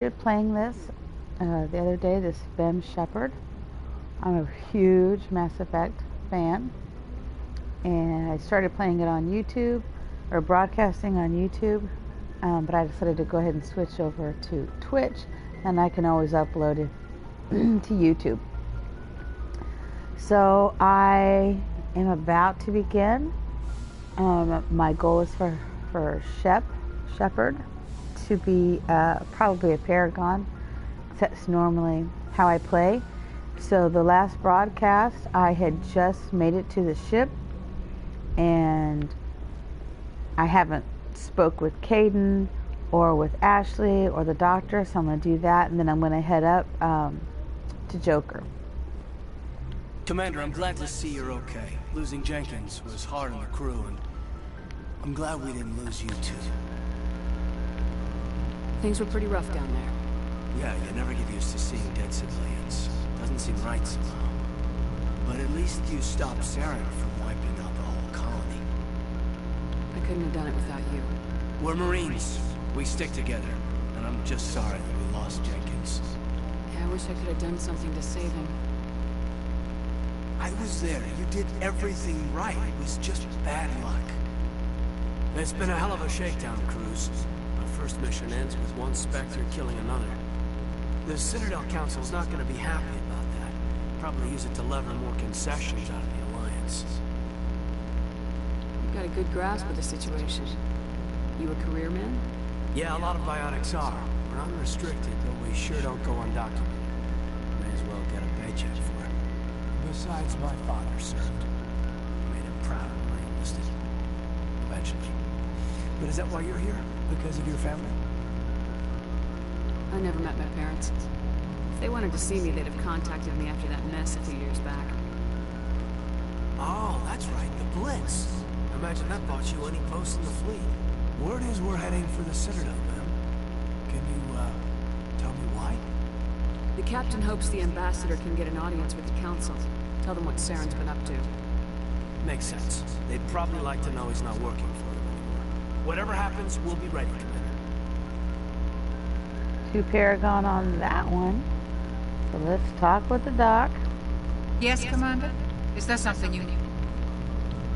Playing this the other day, this FemShep. I'm a huge Mass Effect fan, and I started playing it on YouTube, or broadcasting on YouTube, but I decided to go ahead and switch over to Twitch, and I can always upload it to YouTube. So I am about to begin. My goal is for Shepherd to be probably a paragon. That's normally how I play. So the last broadcast, I had just made it to the ship, and I haven't spoke with Caden or with Ashley or the doctor, so I'm going to do that, and then I'm going to head up to Joker. Commander, I'm glad to see you're okay. Losing Jenkins was hard on the crew, and I'm glad we didn't lose you too. Things were pretty rough down there. Yeah, you never get used to seeing dead civilians. Doesn't seem right somehow. But at least you stopped Saren from wiping out the whole colony. I couldn't have done it without you. We're Marines. We stick together. And I'm just sorry that we lost Jenkins. Yeah, I wish I could have done something to save him. I was there. You did everything right. It was just bad luck. It's been a hell of a shakedown, Cruz. Our first mission ends with one Spectre killing another. The Citadel Council's not going to be happy about that. Probably use it to lever more concessions out of the Alliance. You've got a good grasp of the situation. You a career man? Yeah, a lot of biotics are. We're unrestricted, but we sure don't go undocumented. May as well get a paycheck for it. Besides, my father served. Made him proud when I enlisted. Eventually. But is that why you're here? Because of your family? I never met my parents. If they wanted to see me, they'd have contacted me after that mess a few years back. Oh, that's right, the Blitz. Imagine that bought you any post in the fleet. Word is we're heading for the Citadel, ma'am. Can you, tell me why? The captain hopes the ambassador can get an audience with the council. Tell them what Saren's been up to. Makes sense. They'd probably like to know he's not working for them anymore. Whatever happens, we'll be ready, Commander. 2 Paragon on that one. So let's talk with the doc. Yes, Commander? Is there something you need?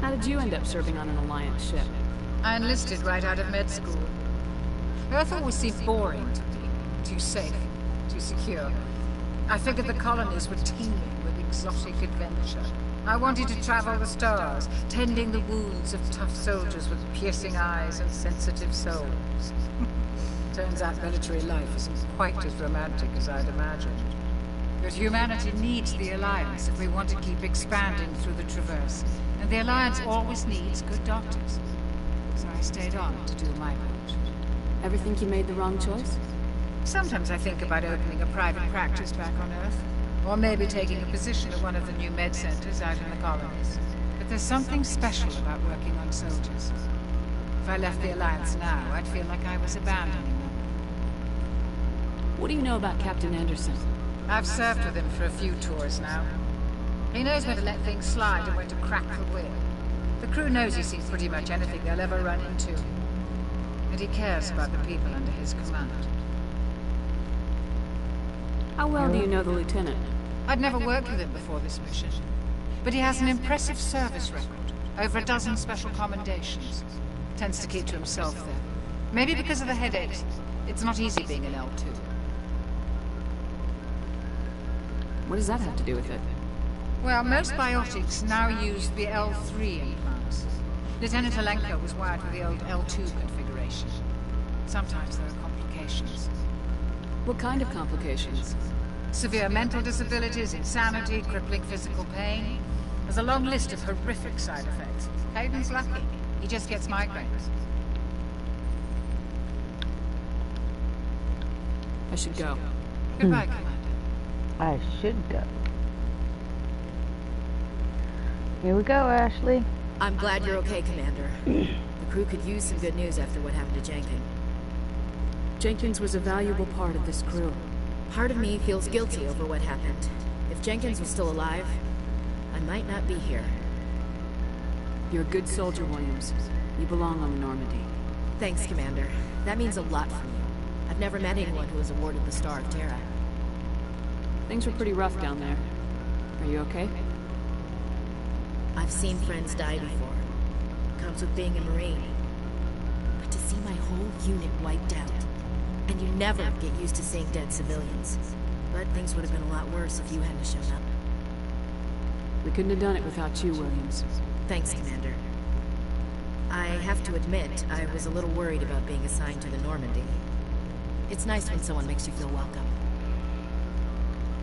How did you end up serving on an Alliance ship? I enlisted right out of med school. Earth always seemed boring to me. Too safe, too secure. I figured the colonies were teeming with exotic adventure. I wanted to travel the stars, tending the wounds of tough soldiers with piercing eyes and sensitive souls. Turns out military life isn't quite as romantic as I'd imagined. But humanity needs the Alliance if we want to keep expanding through the Traverse. And the Alliance always needs good doctors. So I stayed on to do my part. Ever think you made the wrong choice? Sometimes I think about opening a private practice back on Earth. Or maybe taking a position at one of the new med centers out in the colonies. But there's something special about working on soldiers. If I left the Alliance now, I'd feel like I was abandoning them. What do you know about Captain Anderson? I've served with him for a few tours now. He knows when to let things slide and when to crack the whip. The crew knows he's seen pretty much anything they'll ever run into. And he cares about the people under his command. How well do you know the lieutenant? I'd never worked with him before this mission. But he has an impressive service record. Over a dozen special commendations. Tends to keep to himself, though. Maybe because of the headaches. It's not easy being an L2. What does that have to do with it? Well, most biotics now use the L3 implants. Lieutenant Alenko was wired with the old L2 configuration. Sometimes there are complications. What kind of complications? Severe mental disabilities, insanity, crippling physical pain. There's a long list of horrific side effects. Hayden's lucky. He just gets migraines. I should go. Goodbye, Commander. I should go. Here we go, Ashley. I'm glad you're okay, Commander. The crew could use some good news after what happened to Jenkins. Jenkins was a valuable part of this crew. Part of me feels guilty over what happened. If Jenkins was still alive, I might not be here. You're a good soldier, Williams. You belong on the Normandy. Thanks, Commander. That means a lot from you. I've never met anyone who was awarded the Star of Terra. Things were pretty rough down there. Are you okay? I've seen friends die before. Comes with being a Marine. But to see my whole unit wiped out, and you never get used to seeing dead civilians. But things would have been a lot worse if you hadn't shown up. We couldn't have done it without you, Williams. Thanks, Commander. I have to admit, I was a little worried about being assigned to the Normandy. It's nice when someone makes you feel welcome.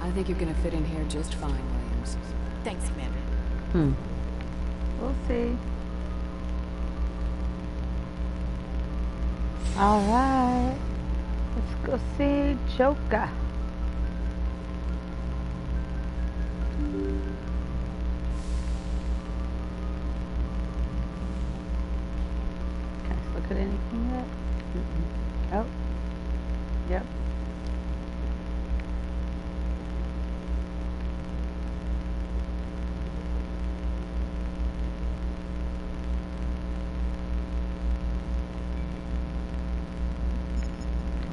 I think you're gonna fit in here just fine, Williams. Thanks, Commander. We'll see. All right. Let's go see Joker. Can I look at anything yet? Oh. Yep.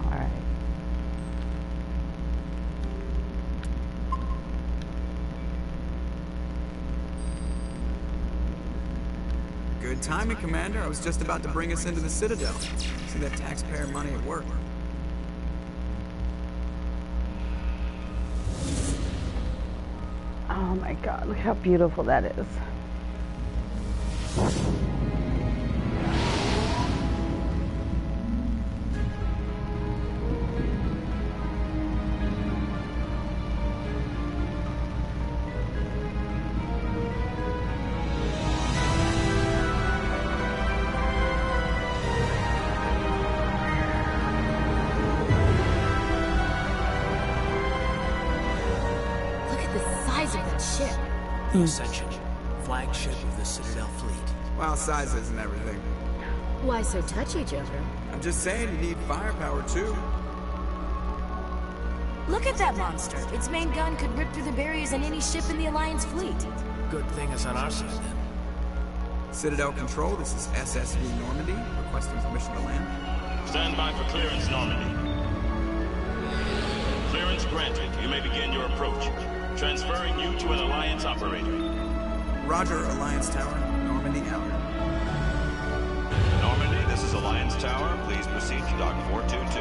All right. Good timing, Commander. I was just about to bring us into the Citadel. See that taxpayer money at work. Oh my God, look how beautiful that is. Look at the size of that ship. The Ascension, flagship of the Citadel fleet. Well, size isn't everything. Why so touchy, Joker? I'm just saying you need firepower, too. Look at that monster. Its main gun could rip through the barriers in any ship in the Alliance fleet. Good thing it's on our side, then. Citadel Control, this is SSV Normandy, requesting permission to land. Stand by for clearance, Normandy. Clearance granted. You may begin your approach. Transferring you to an Alliance operator. Roger, Alliance Tower. Normandy out. Normandy, this is Alliance Tower. Please proceed to Dock 422.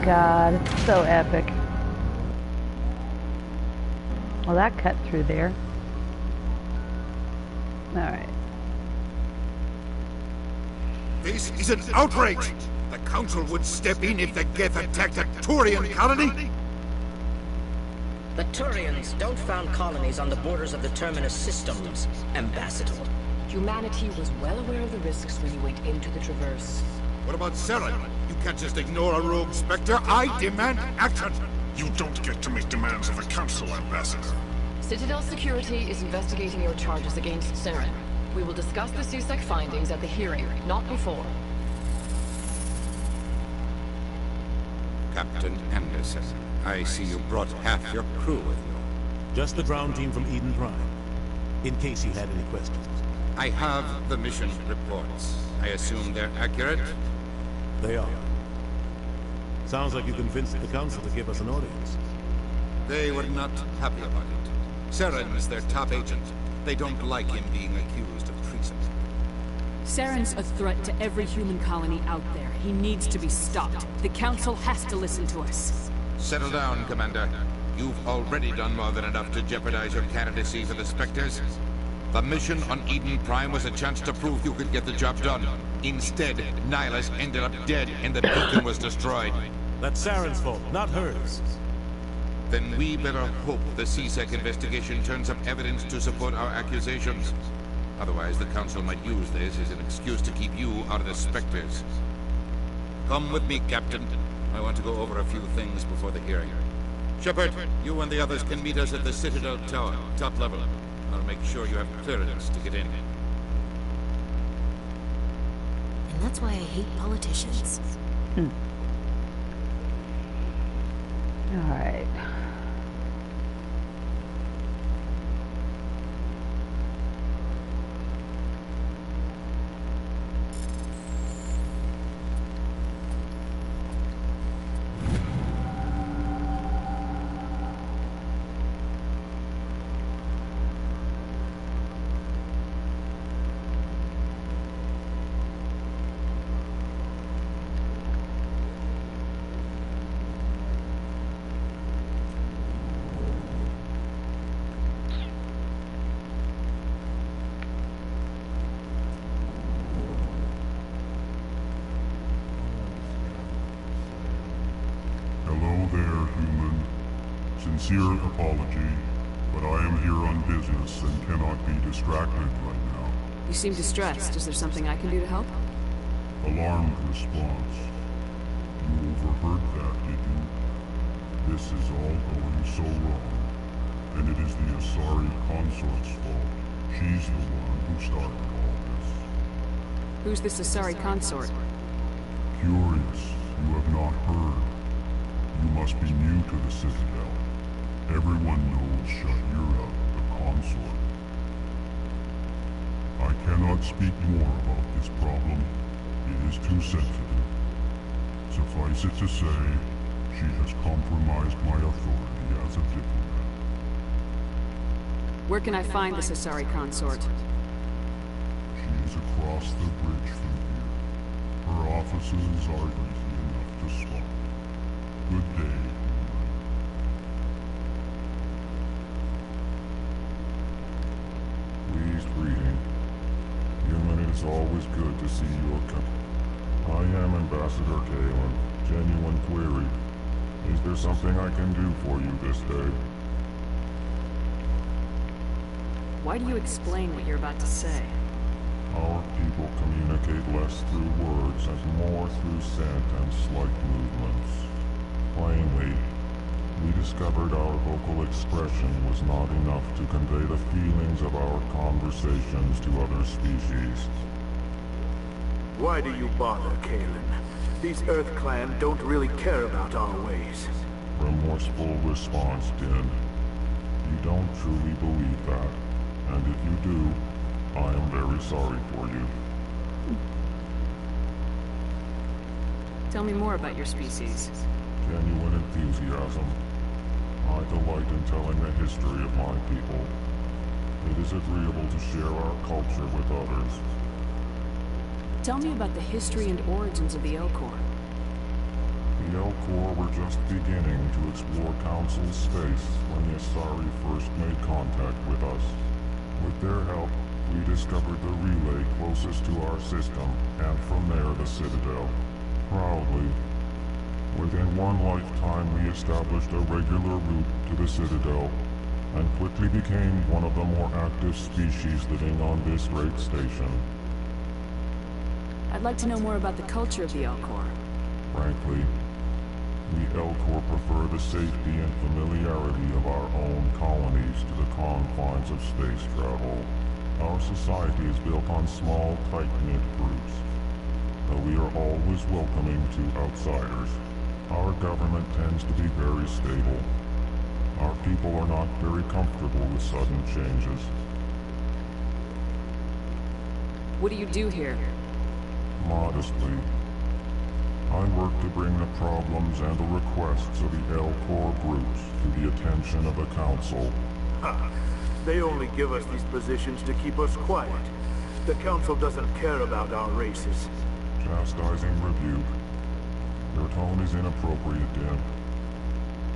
God, it's so epic. Well, that cut through there. All right. This is an outrage! The Council would step in if the Geth attacked a Turian colony? The Turians don't found colonies on the borders of the Terminus systems, Ambassador. Humanity was well aware of the risks when you went into the Traverse. What about Saren? You can't just ignore a rogue Spectre. I demand action! You don't get to make demands of the Council, Ambassador. Citadel Security is investigating your charges against Saren. We will discuss the CSEC findings at the hearing, not before. Captain Anderson, I see you brought half your crew with you. Just the ground team from Eden Prime, in case you had any questions. I have the mission reports. I assume they're accurate? They are. Sounds like you convinced the Council to give us an audience. They were not happy about it. Saren's their top agent. They don't like him being accused of treason. Saren's a threat to every human colony out there. He needs to be stopped. The Council has to listen to us. Settle down, Commander. You've already done more than enough to jeopardize your candidacy for the Spectres. The mission on Eden Prime was a chance to prove you could get the job done. Instead, Nihilus ended up dead and the beacon was destroyed. That's Saren's fault, not hers. Then we better hope the CSEC investigation turns up evidence to support our accusations. Otherwise, the Council might use this as an excuse to keep you out of the Spectres. Come with me, Captain. I want to go over a few things before the hearing. Shepard, you and the others can meet us at the Citadel Tower, top level. I'll make sure you have clearance to get in. And That's why I hate politicians. All right. Hello there, human. Sincere apology, but I am here on business and cannot be distracted right now. You seem distressed. Is there something I can do to help? Alarmed response. You overheard that, did you? This is all going so wrong. And it is the Asari consort's fault. She's the one who started all this. Who's this Asari consort? Curious, you have not heard. You must be new to the Citadel. Everyone knows Shahira, the consort. I cannot speak more about this problem. It is too sensitive. Suffice it to say, she has compromised my authority as a diplomat. Where can I find this Asari consort? She is across the bridge from here. Her offices are easy enough to spot. Good day. Pleased greeting. Human, it is always good to see your company. I am Ambassador Kalen. Genuine query. Is there something I can do for you this day? Why do you explain what you're about to say? Our people communicate less through words and more through scent and slight movements. Plainly, we discovered our vocal expression was not enough to convey the feelings of our conversations to other species. Why do you bother, Kalen? These Earth Clan don't really care about our ways. Remorseful response, Din. You don't truly believe that, and if you do, I am very sorry for you. Tell me more about your species. Genuine enthusiasm. I delight in telling the history of my people. It is agreeable to share our culture with others. Tell me about the history and origins of the Elcor. The Elcor were just beginning to explore Council space when the Asari first made contact with us. With their help, we discovered the relay closest to our system, and from there the Citadel. Proudly, within one lifetime we established a regular route to the Citadel, and quickly became one of the more active species living on this great station. I'd like to know more about the culture of the Elcor. Frankly, we Elcor prefer the safety and familiarity of our own colonies to the confines of space travel. Our society is built on small, tight-knit groups, though we are always welcoming to outsiders. Our government tends to be very stable. Our people are not very comfortable with sudden changes. What do you do here? Modestly, I work to bring the problems and the requests of the Elcor groups to the attention of the Council. Ha! They only give us these positions to keep us quiet. The Council doesn't care about our races. Chastising rebuke. Your tone is inappropriate, Din.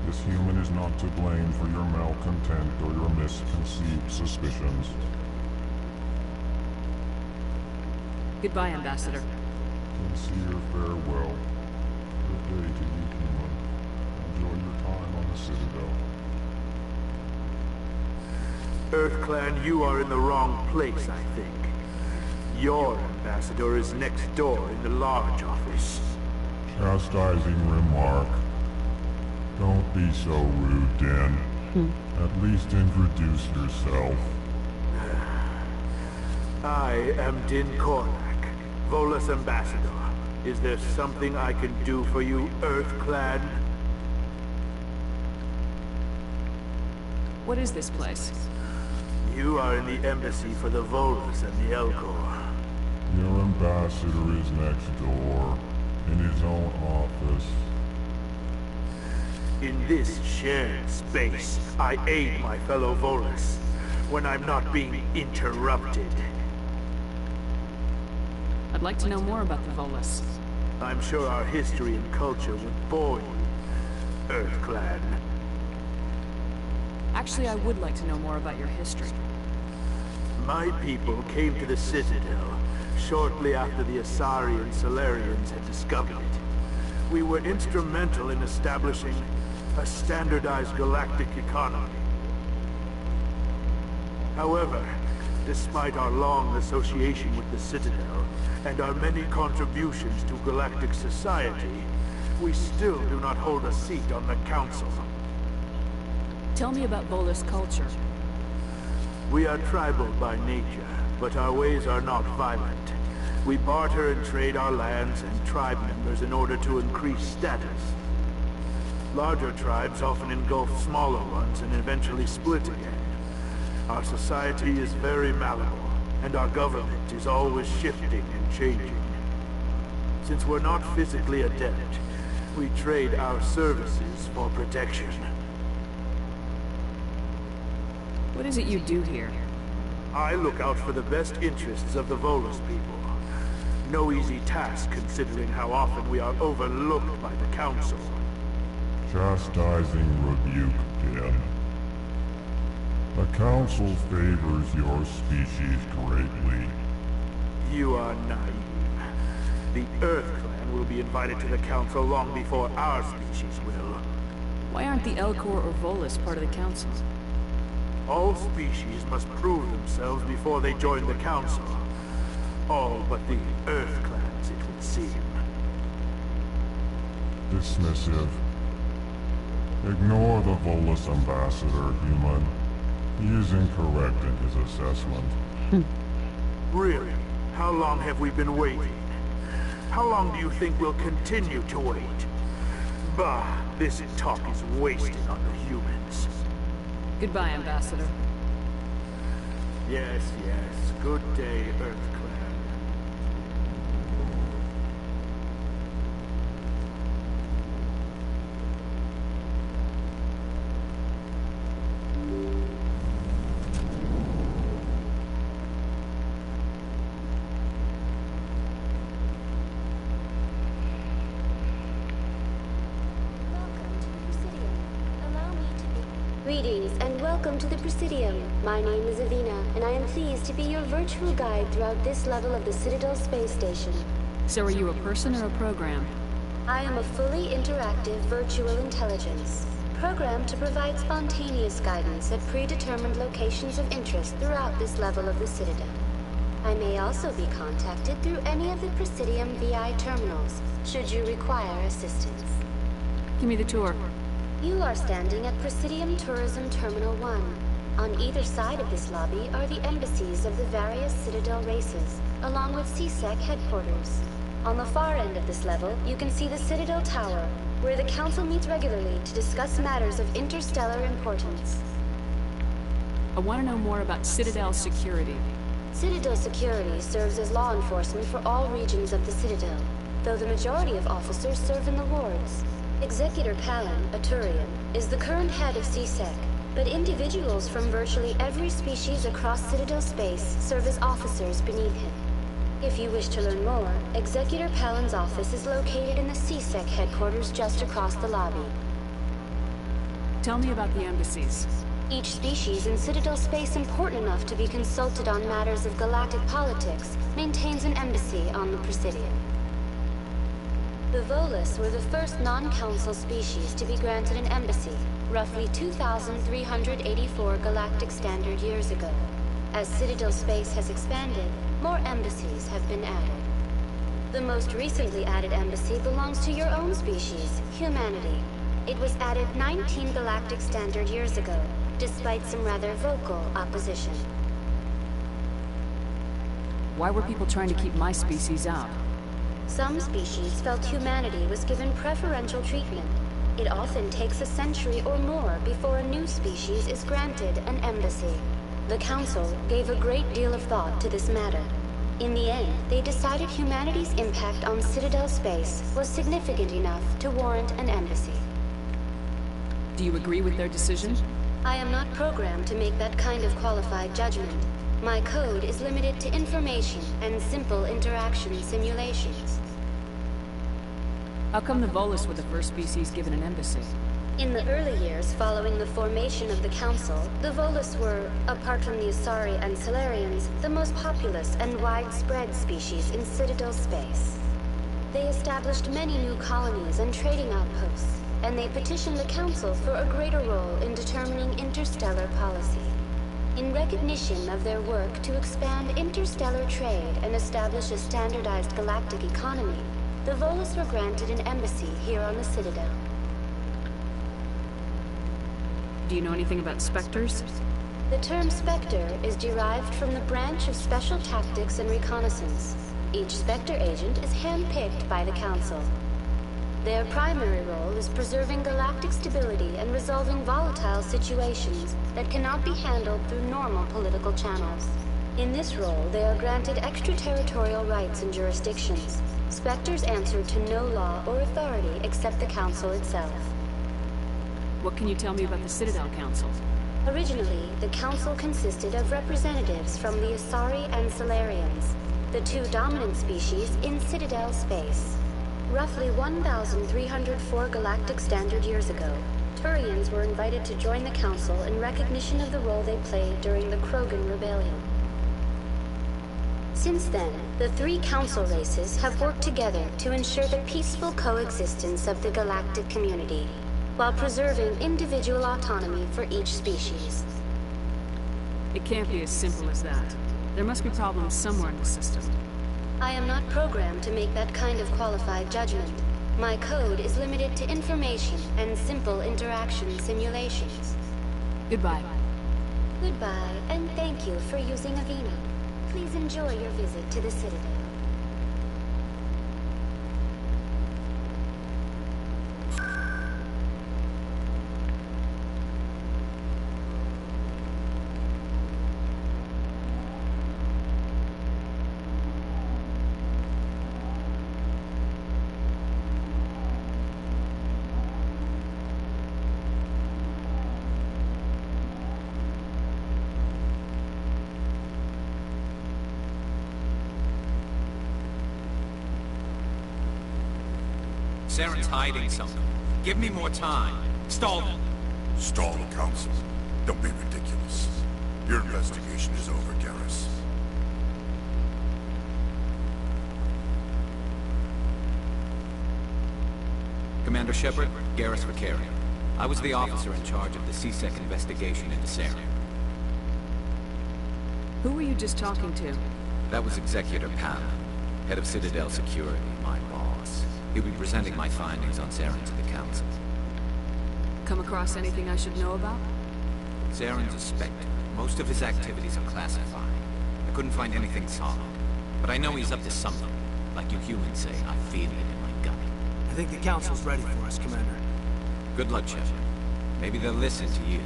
This human is not to blame for your malcontent or your misconceived suspicions. Goodbye, Ambassador. Sincere farewell. Good day to you, human. Enjoy your time on the Citadel. Earth Clan, you are in the wrong place, I think. Your ambassador is next door in the large office. Chastising remark. Don't be so rude, Din. At least introduce yourself. I am Din Kornak, Volus Ambassador, is there something I can do for you, Earth Clan? What is this place? You are in the embassy for the Volus and the Elcor. Your ambassador is next door, in his own office. In this shared space, I aid my fellow Volus when I'm not being interrupted. I'd like to know more about the Volus. I'm sure our history and culture would bore you, Earth Clan. Actually, I would like to know more about your history. My people came to the Citadel shortly after the Asari and Solarians had discovered it. We were instrumental in establishing a standardized galactic economy. However, despite our long association with the Citadel and our many contributions to galactic society, we still do not hold a seat on the Council. Tell me about Volus culture. We are tribal by nature, but our ways are not violent. We barter and trade our lands and tribe members in order to increase status. Larger tribes often engulf smaller ones and eventually split again. Our society is very malleable, and our government is always shifting and changing. Since we're not physically adept, we trade our services for protection. What is it you do here? I look out for the best interests of the Volus people. No easy task considering how often we are overlooked by the Council. Chastising rebuke, Dim. The Council favors your species greatly. You are naive. The Earth Clan will be invited to the Council long before our species will. Why aren't the Elcor or Volus part of the Council? All species must prove themselves before they join the Council. All but the Earth Clans, it would seem. Dismissive. Ignore the Volus Ambassador, human. He is incorrect in his assessment. Really? How long have we been waiting? How long do you think we'll continue to wait? Bah, this talk is wasted on the humans. Goodbye, Ambassador. Yes, yes. Good day, Earth Clan. Greetings and welcome to the Presidium. My name is Avina, and I am pleased to be your virtual guide throughout this level of the Citadel space station. So are you a person or a program? I am a fully interactive virtual intelligence, programmed to provide spontaneous guidance at predetermined locations of interest throughout this level of the Citadel. I may also be contacted through any of the Presidium VI terminals, should you require assistance. Give me the tour. You are standing at Presidium Tourism Terminal 1. On either side of this lobby are the embassies of the various Citadel races, along with CSEC headquarters. On the far end of this level, you can see the Citadel Tower, where the Council meets regularly to discuss matters of interstellar importance. I want to know more about Citadel security. Citadel security serves as law enforcement for all regions of the Citadel, though the majority of officers serve in the wards. Executor Callan, a Turian, is the current head of CSEC, but individuals from virtually every species across Citadel space serve as officers beneath him. If you wish to learn more, Executor Callan's office is located in the CSEC headquarters just across the lobby. Tell me about the embassies. Each species in Citadel space important enough to be consulted on matters of galactic politics maintains an embassy on the Presidium. The Volus were the first non-council species to be granted an embassy, roughly 2,384 galactic standard years ago. As Citadel space has expanded, more embassies have been added. The most recently added embassy belongs to your own species, humanity. It was added 19 galactic standard years ago, despite some rather vocal opposition. Why were people trying to keep my species out? Some species felt humanity was given preferential treatment. It often takes a century or more before a new species is granted an embassy. The Council gave a great deal of thought to this matter. In the end, they decided humanity's impact on Citadel space was significant enough to warrant an embassy. Do you agree with their decision? I am not programmed to make that kind of qualified judgment. My code is limited to information and simple interaction simulations. How come the Volus were the first species given an embassy? In the early years following the formation of the Council, the Volus were, apart from the Asari and Solarians, the most populous and widespread species in Citadel space. They established many new colonies and trading outposts, and they petitioned the Council for a greater role in determining interstellar policy. In recognition of their work to expand interstellar trade and establish a standardized galactic economy, the Volus were granted an embassy here on the Citadel. Do you know anything about Spectres? The term Spectre is derived from the branch of Special Tactics and Reconnaissance. Each Spectre agent is handpicked by the Council. Their primary role is preserving galactic stability and resolving volatile situations that cannot be handled through normal political channels. In this role, they are granted extraterritorial rights and jurisdictions. Spectres answer to no law or authority except the Council itself. What can you tell me about the Citadel Council? Originally, the Council consisted of representatives from the Asari and Solarians, the two dominant species in Citadel space. Roughly 1,304 galactic standard years ago, Turians were invited to join the Council in recognition of the role they played during the Krogan Rebellion. Since then, the three Council races have worked together to ensure the peaceful coexistence of the galactic community, while preserving individual autonomy for each species. It can't be as simple as that. There must be problems somewhere in the system. I am not programmed to make that kind of qualified judgment. My code is limited to information and simple interaction simulations. Goodbye. Goodbye, and thank you for using Avena. Please enjoy your visit to the Citadel. Saren's hiding something. Give me more time. Stall them. Stall the Council? Don't be ridiculous. Your investigation is over, Garrus. Commander Shepard, Garrus Vicarian. I was the officer in charge of the CSEC investigation into Saren. Who were you just talking to? That was Executor Pam, head of Citadel Security, my boss. He'll be presenting my findings on Saren to the Council. Come across anything I should know about? Saren's a Spectre. Most of his activities are classified. I couldn't find anything solid. But I know he's up to something. Like you humans say, I feel it in my gut. I think the Council's ready for us, Commander. Good luck, Shepard. Maybe they'll listen to you.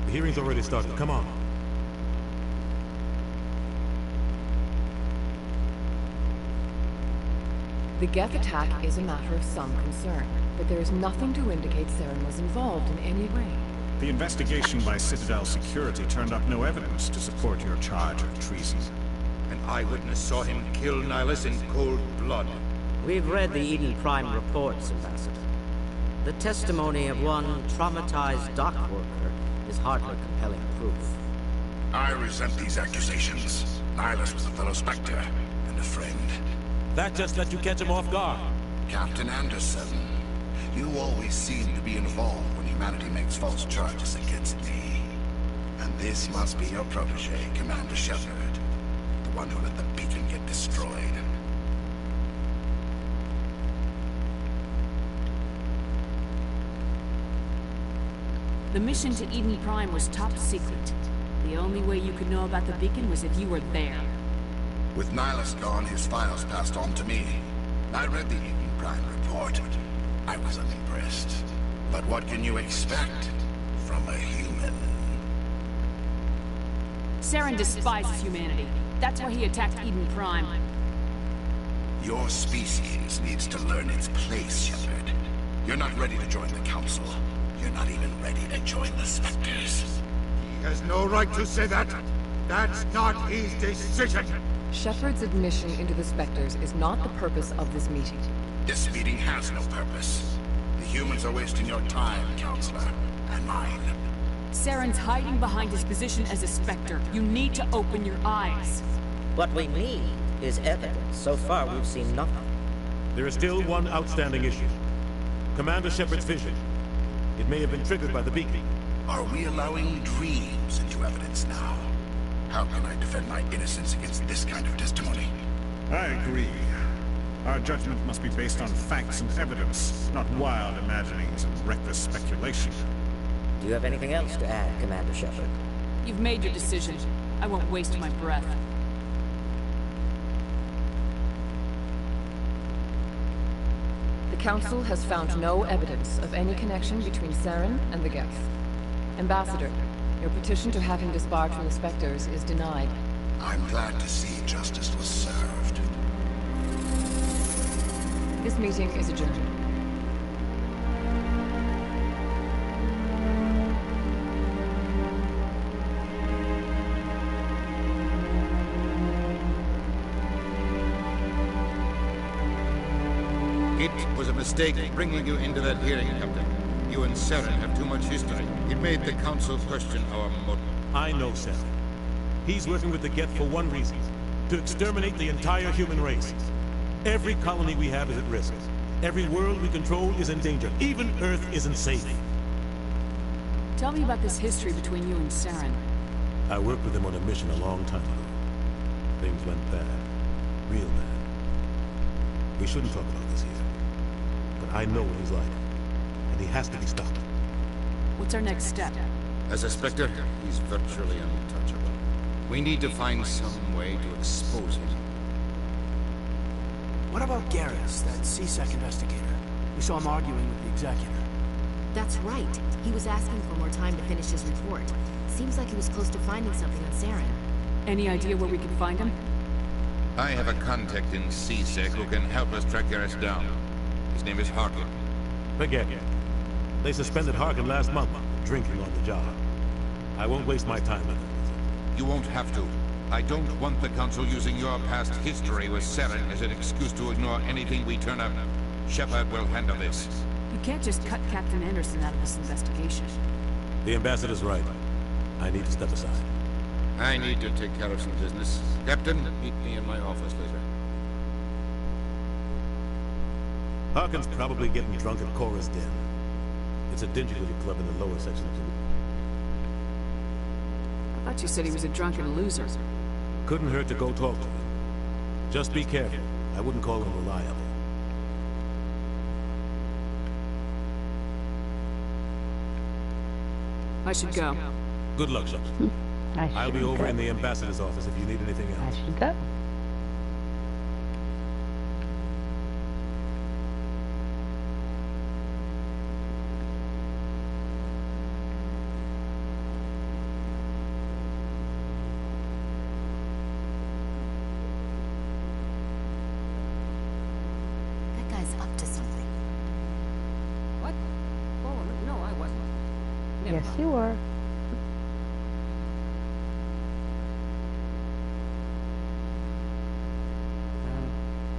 The hearing's already started. Come on. The Geth attack is a matter of some concern, but there is nothing to indicate Saren was involved in any way. The investigation by Citadel Security turned up no evidence to support your charge of treason. An eyewitness saw him kill Nihilus in cold blood. We've read the Eden Prime reports, Ambassador. The testimony of one traumatized dock worker is hardly compelling proof. I resent these accusations. Nihilus was a fellow Spectre, and a friend. That just let you catch him off guard. Captain Anderson, you always seem to be involved when humanity makes false charges against me. And this must be your protege, Commander Shepard. The one who let the beacon get destroyed. The mission to Eden Prime was top secret. The only way you could know about the beacon was if you were there. With Nihilus gone, his files passed on to me. I read the Eden Prime report. I was unimpressed. But what can you expect from a human? Saren despises humanity. That's why he attacked Eden Prime. Your species needs to learn its place, Shepard. You're not ready to join the Council. You're not even ready to join the Spectres. He has no right to say that. That's not his decision. Shepard's admission into the Spectres is not the purpose of this meeting. This meeting has no purpose. The humans are wasting your time, Counselor, and mine. Saren's hiding behind his position as a Spectre. You need to open your eyes. What we need is evidence. So far, we've seen nothing. There is still one outstanding issue. Commander Shepard's vision. It may have been triggered by the beacon. Are we allowing dreams into evidence now? How can I defend my innocence against this kind of testimony? I agree. Our judgment must be based on facts and evidence, not wild imaginings and reckless speculation. Do you have anything else to add, Commander Shepard? You've made your decision. I won't waste my breath. The Council has found no evidence of any connection between Saren and the Geth. Ambassador, your petition to have him disbarred from the Spectres is denied. I'm glad to see justice was served. This meeting is adjourned. It was a mistake bringing you into that hearing, Captain. You and Saren have too much history. It made the Council question our motive. I know Saren. He's working with the Geth for one reason. To exterminate the entire human race. Every colony we have is at risk. Every world we control is in danger. Even Earth isn't safe. Tell me about this history between you and Saren. I worked with him on a mission a long time ago. Things went bad. Real bad. We shouldn't talk about this here. But I know what he's like. And he has to be stopped. What's our next step? As a Spectre, he's virtually untouchable. We need to find some way to expose him. What about Garrus, that CSEC investigator? We saw him arguing with the Executor. That's right. He was asking for more time to finish his report. Seems like he was close to finding something on Saren. Any idea where we can find him? I have a contact in CSEC who can help us track Garrus down. His name is Harkin. Forget it. They suspended Harkin last month, drinking on the job. I won't waste my time with him. You won't have to. I don't want the Council using your past history with Saren as an excuse to ignore anything we turn up. Shepard will handle this. You can't just cut Captain Anderson out of this investigation. The Ambassador's right. I need to step aside. I need to take care of some business. Captain, meet me in my office later. Harkin's probably getting drunk at Cora's Den. It's a dingy little club in the lower section of the... I thought you said he was a drunken loser. Couldn't hurt to go talk to him. Just be careful. I wouldn't call him reliable. I should go. Good luck, Shepard. I'll be over in the Ambassador's office if you need anything else. I should go. That guy's up to something. What? Oh, no, I wasn't. Yes, you were.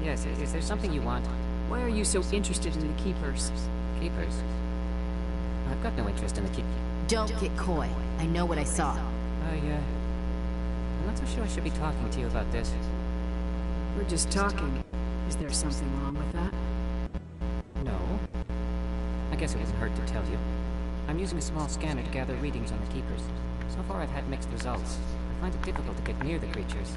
Yes, is there something you want? Why are you so interested in the Keepers? Keepers? I've got no interest in the Keepers. Don't get coy. I know what I saw. not so sure I should be talking to you about this. We're just talking. Is there something wrong with that? No. I guess it wouldn't hurt to tell you. I'm using a small scanner to gather readings on the Keepers. So far I've had mixed results. I find it difficult to get near the creatures.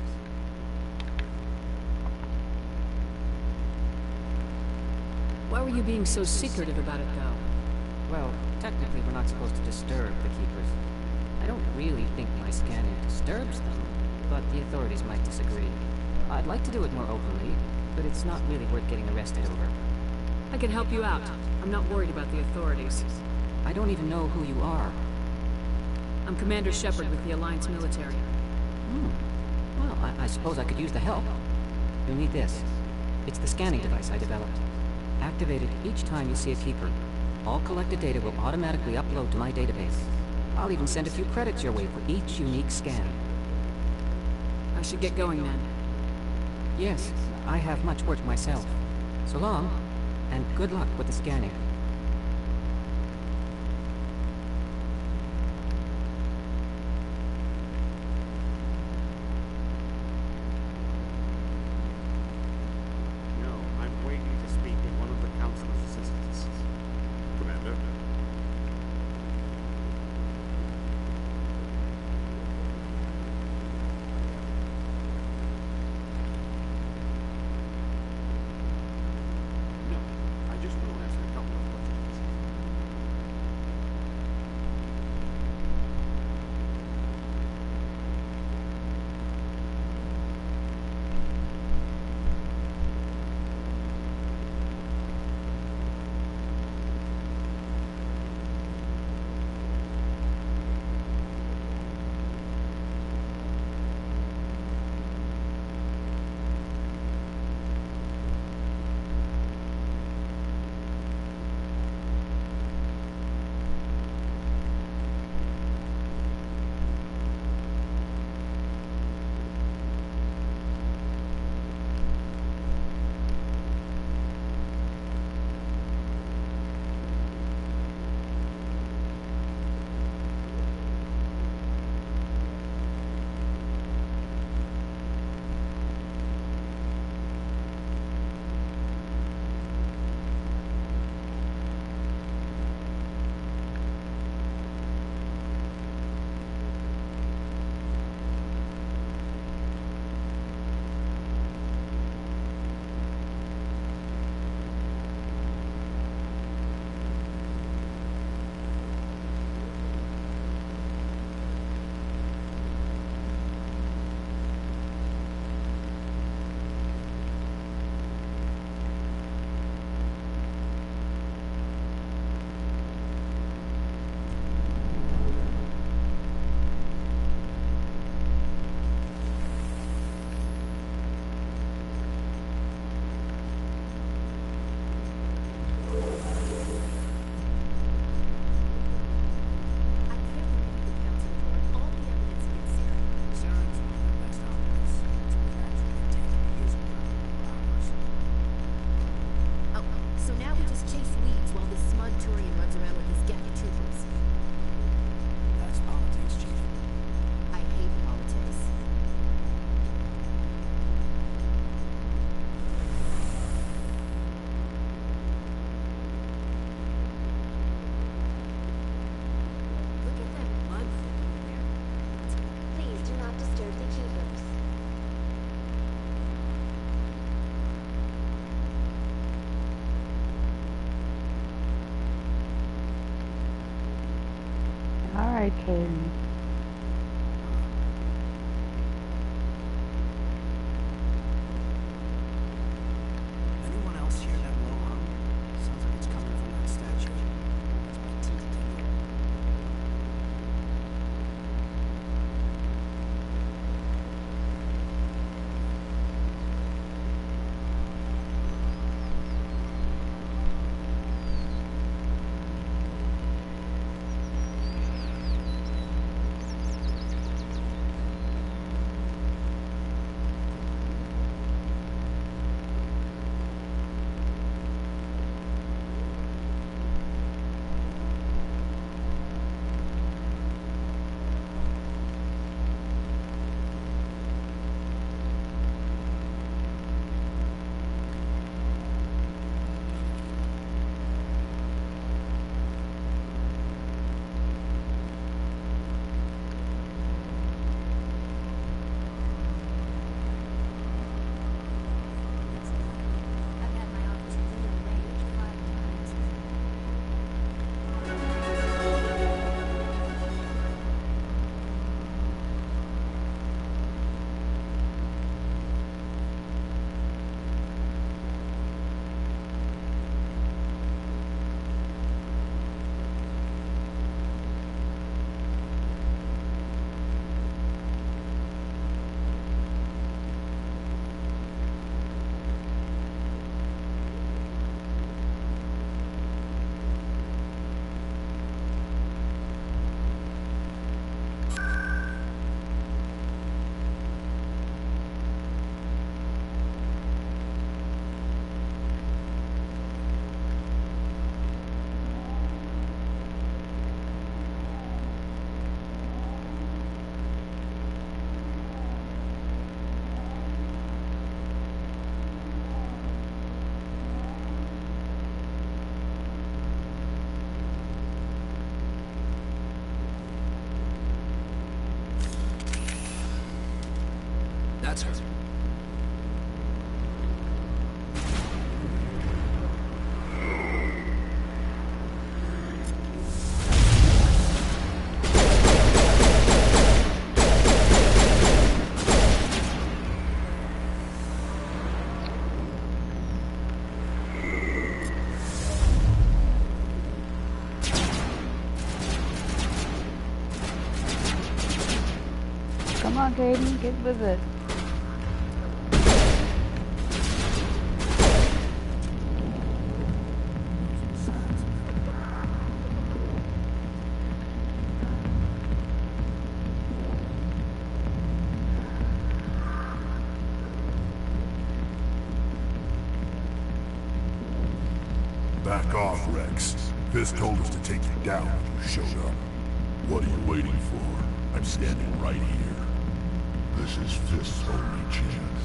Why were you being so secretive about it, though? Well, technically we're not supposed to disturb the Keepers. I don't really think my scanning disturbs them, but the authorities might disagree. I'd like to do it more openly, but it's not really worth getting arrested over. I can help you out. I'm not worried about the authorities. I don't even know who you are. I'm Commander Shepard with the Alliance military. Well, I suppose I could use the help. You'll need this. It's the scanning device I developed. Activate it each time you see a Keeper. All collected data will automatically upload to my database. I'll even send a few credits your way for each unique scan. I should get going then. Yes, I have much work myself. So long, and good luck with the scanning. No, I'm waiting to speak with one of the Council's assistants. Commander? No, I just want to ask a couple of questions. Alright, Caden. Anyone else hear that low hum? Sounds like it's coming from that statue. That's my teeth tingle. That's her. Come on, Caden, get with it. Back off, Rex. Fisk told us to take you down when you showed up. What are you waiting for? I'm standing right here. This is Fisk's only chance.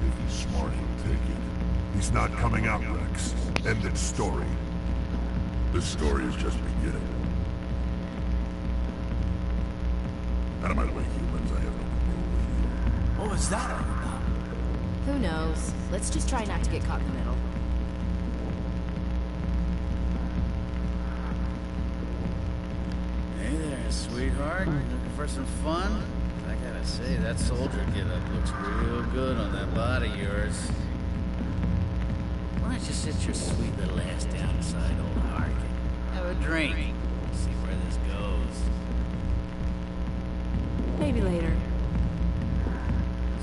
If he's smart, he'll take it. He's not coming out, Rex. Ended story. This story is just beginning. Out of my way, humans. I have no control with you. What was that all about? Who knows? Let's just try not to get caught in the middle. Hey there, sweetheart. Looking for some fun? I gotta say, that soldier get-up looks real good on that body of yours. Why don't you sit your sweet little ass down beside old Harkin? Have a drink. See where this goes. Maybe later.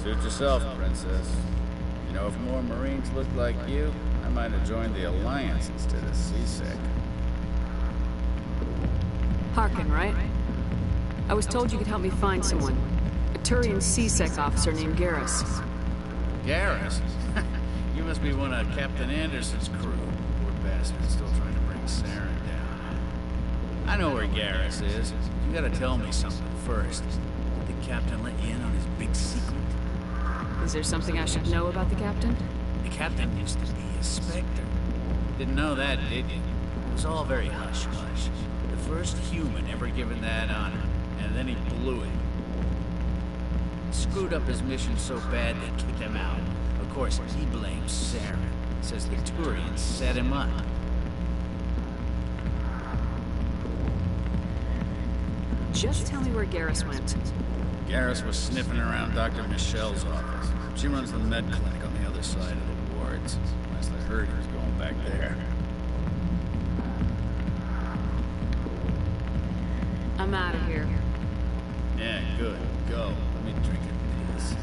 Suit yourself, princess. You know, if more Marines looked like you, I might have joined the Alliance instead of CSEC. Harkin, right? I was told you could help me find someone. A Turian CSEC officer named Garrus. Garrus? You must be one of Captain Anderson's crew. Poor bastard still trying to bring Saren down. I know where Garrus is. You gotta tell me something first. Did the captain let you in on his big secret? Is there something I should know about the captain? The captain used to be a Spectre. Didn't know that, did you? It was all very hush-hush. The first human ever given that honor, and then he blew it. Screwed up his mission so bad they kicked him out. Of course, he blames Saren. Says the Turians set him up. Just tell me where Garrus went. Garrus was sniffing around Dr. Michelle's office. She runs the med clinic on the other side of the wards. Last I heard, he was going back there. I'm out of here. Yeah, good. Go. Let me drink a piece.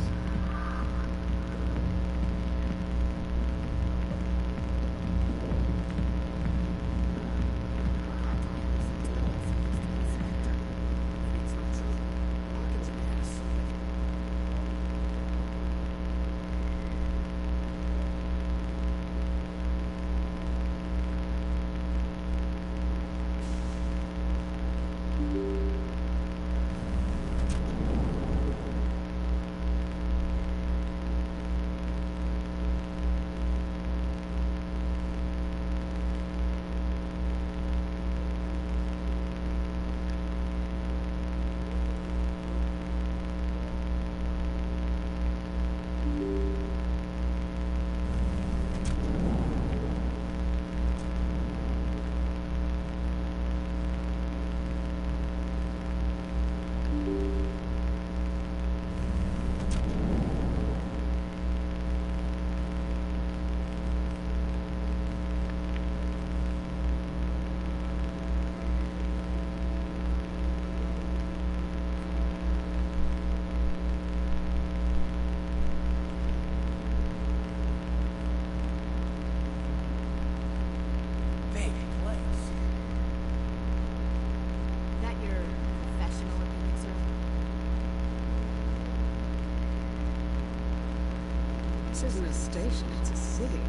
This isn't a station, it's a city.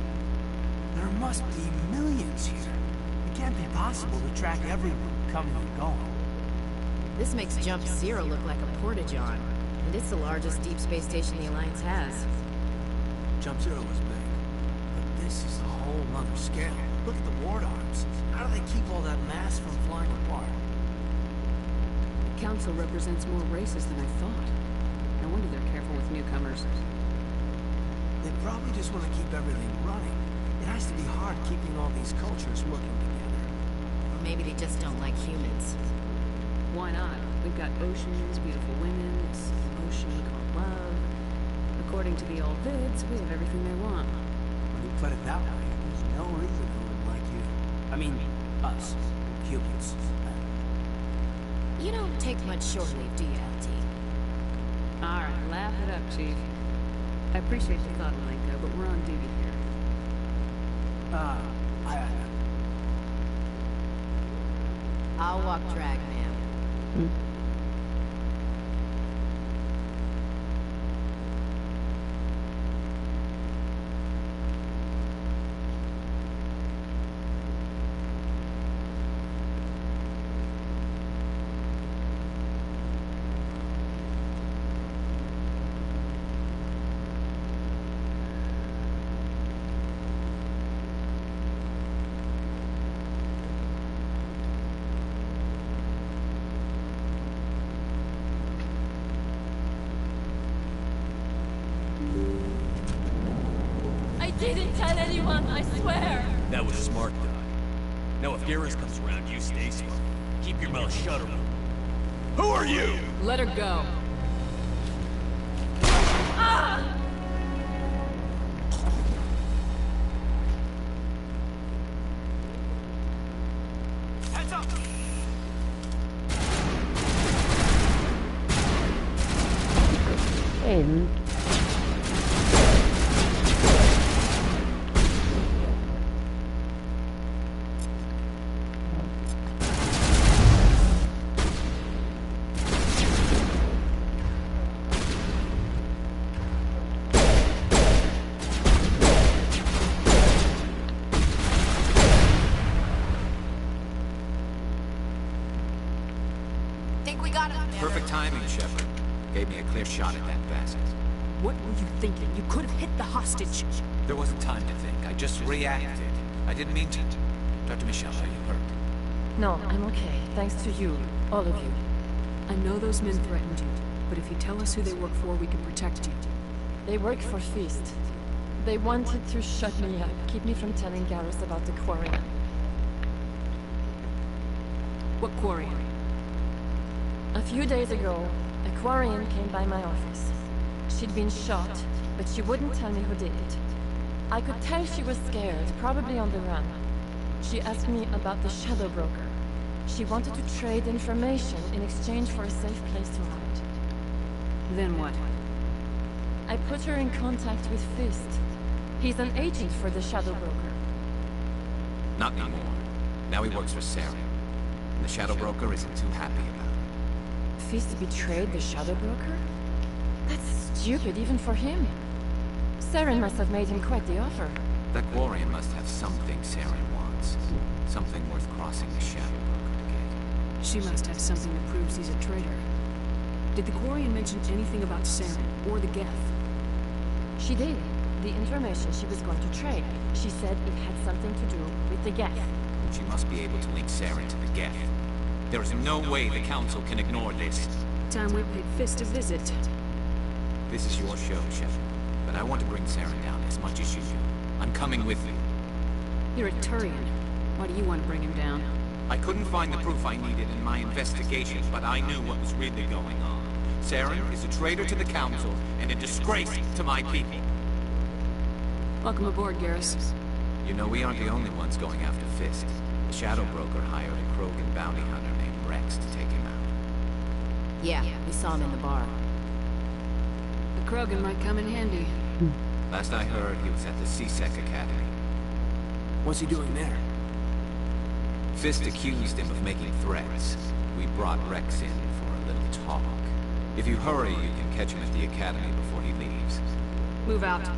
There must be millions here. It can't be possible to track everyone coming and going. This makes Jump Zero look like a porta-john. And it's the largest deep space station the Alliance has. Jump Zero was big, but this is a whole nother scale. Look at the ward arms. How do they keep all that mass from flying apart? council represents more races than I thought. No wonder they're careful with newcomers. They probably just want to keep everything running. It has to be hard keeping all these cultures working together. Or maybe they just don't like humans. Why not? We've got oceans, beautiful women, it's an ocean called love. According to the old vids, we have everything they want. When you put it that way, there's no reason who would like you. I mean, us. Humans. You don't take much shore leave, do you, LT? Alright, laugh it up, Chief. I appreciate the thought, Malenko, but we're on duty here. I'll walk drag, ma'am. Didn't tell anyone, I swear! That was smart, Doc. Now if Garrus comes around, you stay smart. Keep your mouth shut around. Who are you? Let her go. Ah! Heads up! Aiden. Perfect timing, Shepard. Gave me a clear shot at that bastard. What were you thinking? You could have hit the hostage. There wasn't time to think. I just reacted. I didn't mean to. Dr. Michelle, are you hurt? No, I'm okay. Thanks to you. All of you. I know those men threatened you, but if you tell us who they work for, we can protect you. They work for Feast. They wanted to shut me up, keep me from telling Garrus about the Quarian. What Quarian? A few days ago, a Quarian came by my office. She'd been shot, but she wouldn't tell me who did it. I could tell she was scared, probably on the run. She asked me about the Shadow Broker. She wanted to trade information in exchange for a safe place to hide. Then what? I put her in contact with Fist. He's an agent for the Shadow Broker. Not anymore. Now he works for Sarah. And the Shadow Broker isn't too happy about it. Fist betrayed the Shadow Broker? That's stupid even for him. Saren must have made him quite the offer. That Quarian must have something Saren wants. Something worth crossing the Shadow Broker to get. She must have something that proves he's a traitor. Did the Quarian mention anything about Saren or the Geth? She did. The information she was going to trade. She said it had something to do with the Geth. She must be able to link Saren to the Geth. There is no way the Council can ignore this. Time we paid Fist a visit. This is your show, Shepard. But I want to bring Saren down as much as you do. I'm coming with you. You're a Turian. Why do you want to bring him down? I couldn't find the proof I needed in my investigation, but I knew what was really going on. Saren is a traitor to the Council and a disgrace to my people. Welcome aboard, Garrus. You know, we aren't the only ones going after Fist. The Shadow Broker hired a Krogan bounty hunter named Rex to take him out. Yeah, we saw him in the bar. The Krogan might come in handy. Last I heard, he was at the CSEC Academy. What's he doing there? Fist accused him of making threats. We brought Rex in for a little talk. If you hurry, you can catch him at the Academy before he leaves. Move out.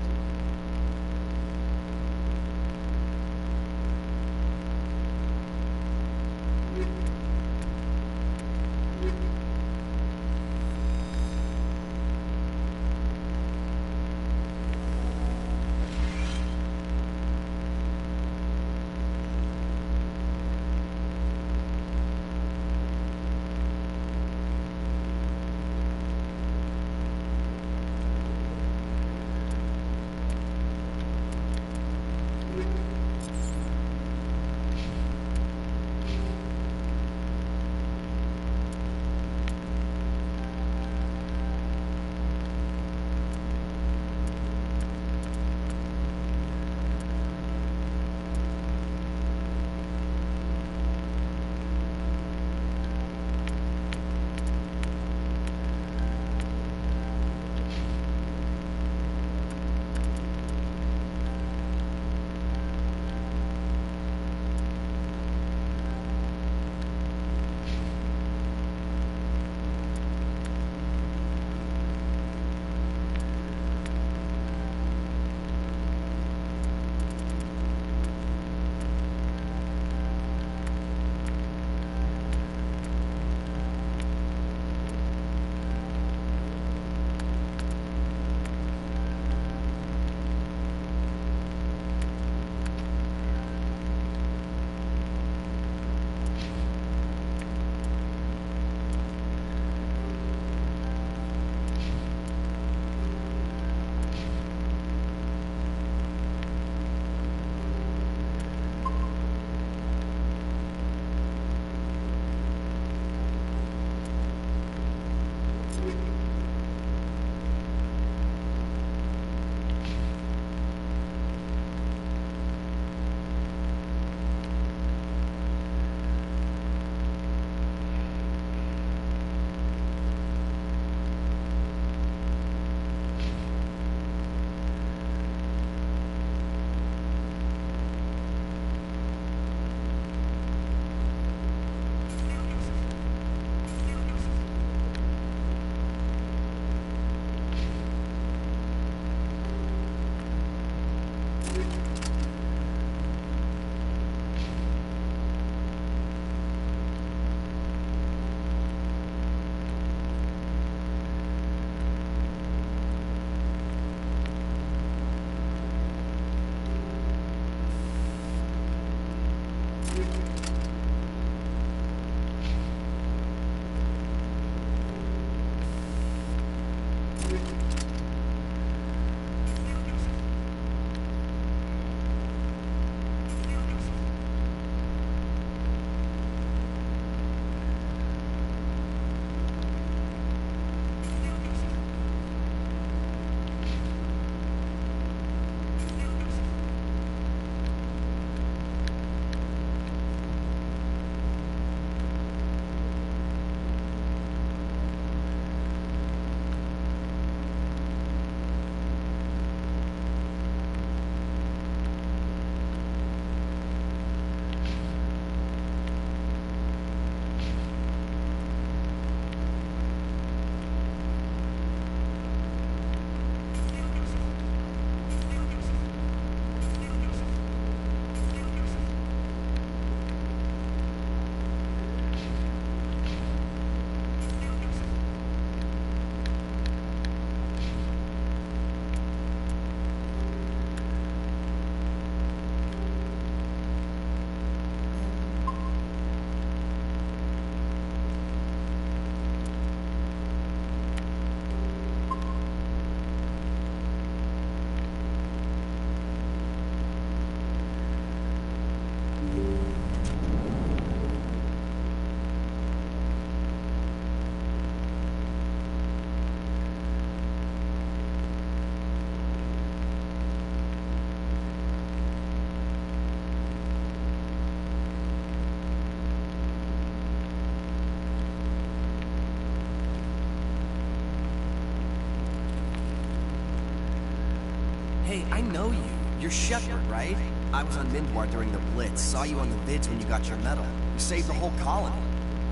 I know you. You're Shepard, right? I was on Mindwar during the Blitz. Saw you on the vids when you got your medal. You saved the whole colony.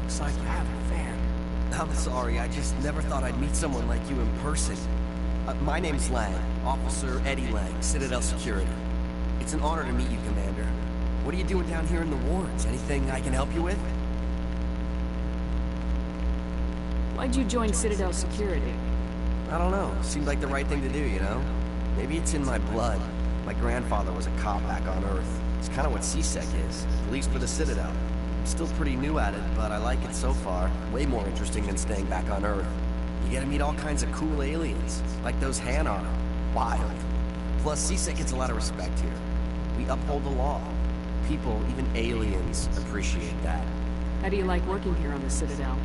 Looks like you have a fan. I'm sorry, I just never thought I'd meet someone like you in person. My name's Lang, Officer Eddie Lang, Citadel Security. It's an honor to meet you, Commander. What are you doing down here in the wards? Anything I can help you with? Why'd you join Citadel Security? I don't know. Seemed like the right thing to do, you know? Maybe it's in my blood. My grandfather was a cop back on Earth. It's kind of what CSEC is, at least for the Citadel. I'm still pretty new at it, but I like it so far. Way more interesting than staying back on Earth. You get to meet all kinds of cool aliens, like those Hanar. Wild. Plus, CSEC gets a lot of respect here. We uphold the law. People, even aliens, appreciate that. How do you like working here on the Citadel?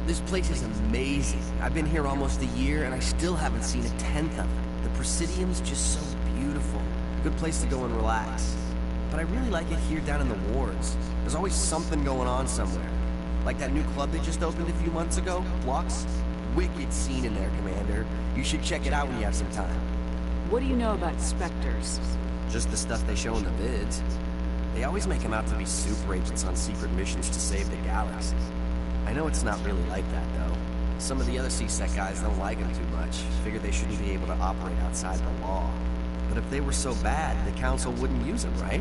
This place is amazing. I've been here almost a year, and I still haven't seen a tenth of it. The Presidium's just so beautiful. Good place to go and relax. But I really like it here down in the wards. There's always something going on somewhere. Like that new club that just opened a few months ago, Lux. Wicked scene in there, Commander. You should check it out when you have some time. What do you know about Spectres? Just the stuff they show in the vids. They always make them out to be super agents on secret missions to save the galaxy. I know it's not really like that, though. Some of the other CSEC guys don't like them too much. Figure they shouldn't be able to operate outside the law. But if they were so bad, the Council wouldn't use them, right?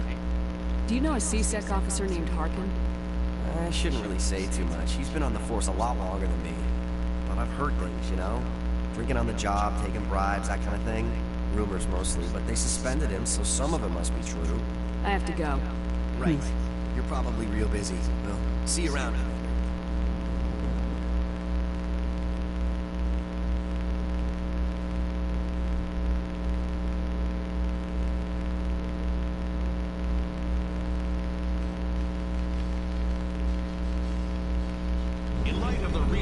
Do you know a CSEC officer named Harkin? I shouldn't really say too much. He's been on the force a lot longer than me. But I've heard things, you know? Drinking on the job, taking bribes, that kind of thing. Rumors mostly, but they suspended him, so some of it must be true. I have to go. Right. You're probably real busy. Well, see you around.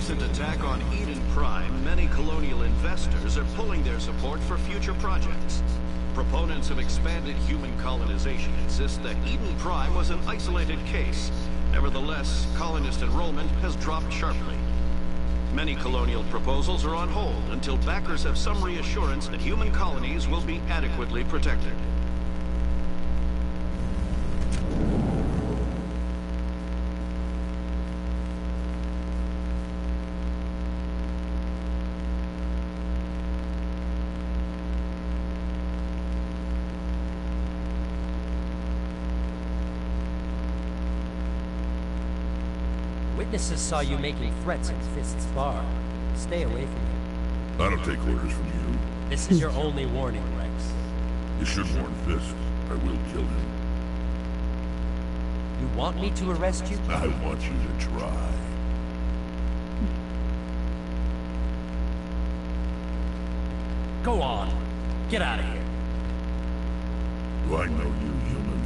Attack on Eden Prime, many colonial investors are pulling their support for future projects. Proponents of expanded human colonization insist that Eden Prime was an isolated case. Nevertheless, colonist enrollment has dropped sharply. Many colonial proposals are on hold until backers have some reassurance that human colonies will be adequately protected. Witnesses saw you making threats in Fist's bar. Stay away from him. I don't take orders from you. This is your only warning, Rex. You should warn Fist. I will kill him. You want me to arrest you? I want you to try. Go on. Get out of here. Do I know you, human?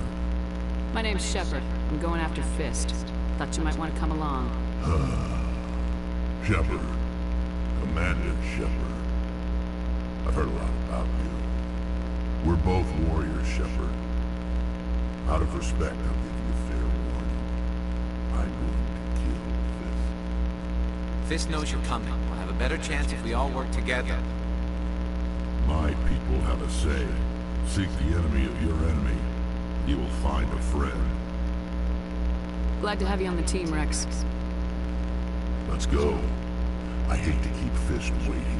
My name's Shepard. I'm going after Fist. Thought you might want to come along. Shepard. Commander Shepard. I've heard a lot about you. We're both warriors, Shepard. Out of respect, I'll give you a fair warning. I'm going to kill Fist. Fist knows you're coming. We'll have a better chance if we all work together. My people have a say. Seek the enemy of your enemy. You will find a friend. Glad to have you on the team, Rex. Let's go. I hate to keep Fist waiting.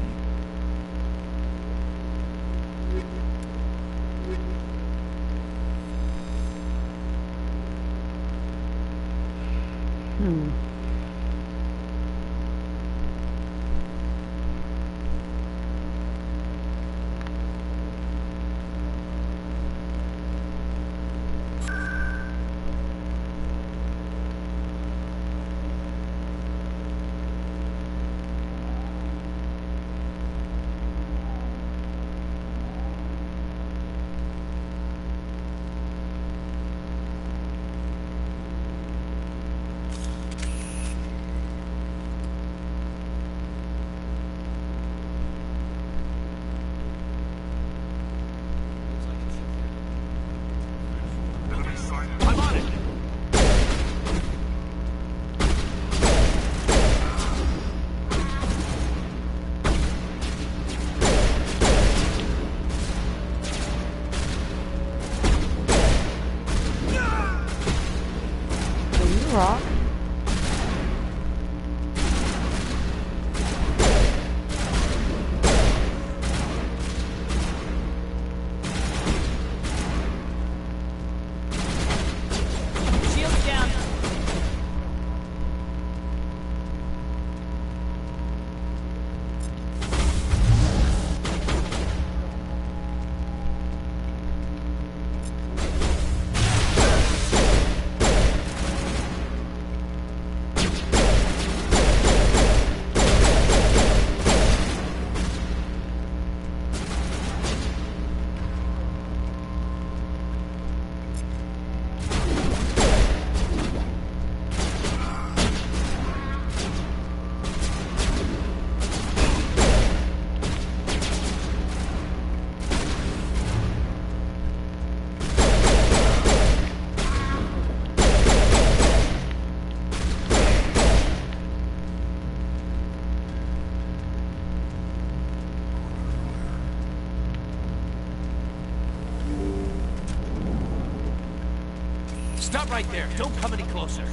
Stop right there. Don't come any closer.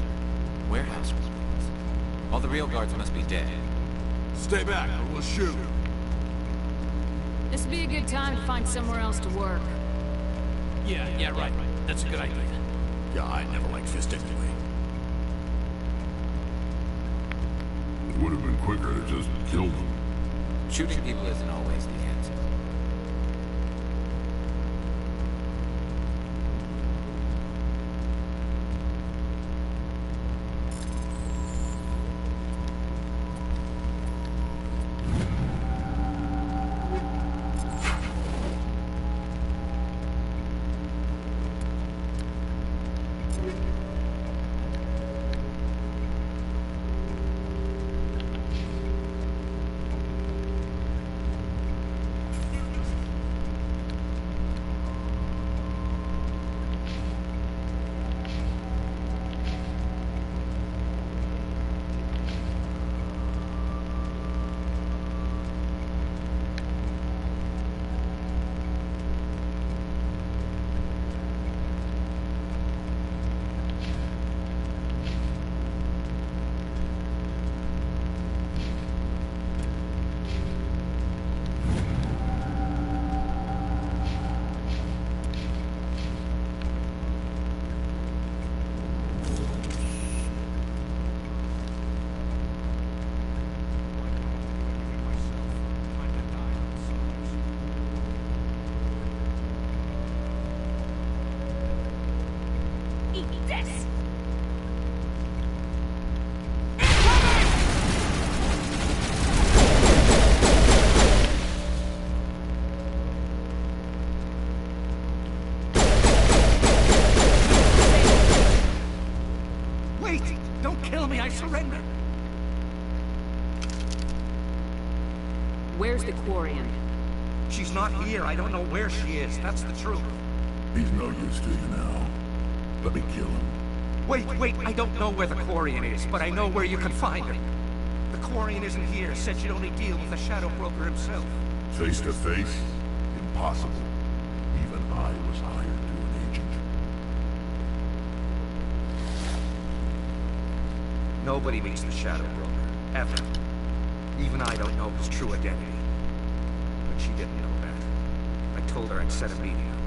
Warehouse. All the real guards must be dead. Stay back, or we'll shoot. This would be a good time to find somewhere else to work. Yeah, right. That's a good idea. Yeah, I never liked Fist anyway. It would have been quicker to just kill them. Shooting people isn't always the answer. surrender. Where's the Quarian? She's not here. I don't know where she is. That's the truth. He's no use to you now. Let me kill him. Wait. I don't know where the Quarian is, but I know where you can find her. The Quarian isn't here. Said she'd only deal with the Shadow Broker himself. Face to face? Impossible. Even I was hired to an agent. Nobody meets the Shadow Broker. Ever. Even I don't know his true identity. But she didn't know that. I told her I'd set a meeting up.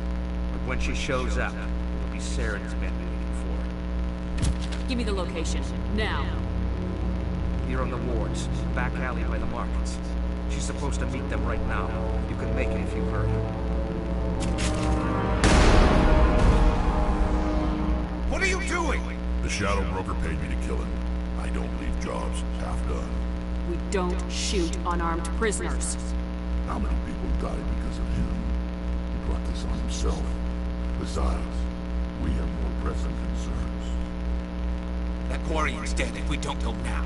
But when she shows up, it'll be Saren's men waiting for her. Give me the location. Now. Here on the wards, back alley by the markets. She's supposed to meet them right now. You can make it if you hurry. What are you doing? The Shadow Broker paid me to kill him. I don't leave jobs half done. We don't shoot unarmed prisoners. How many people died because of him? He brought this on himself. Besides, we have more pressing concerns. That Quarian's dead if we don't go now.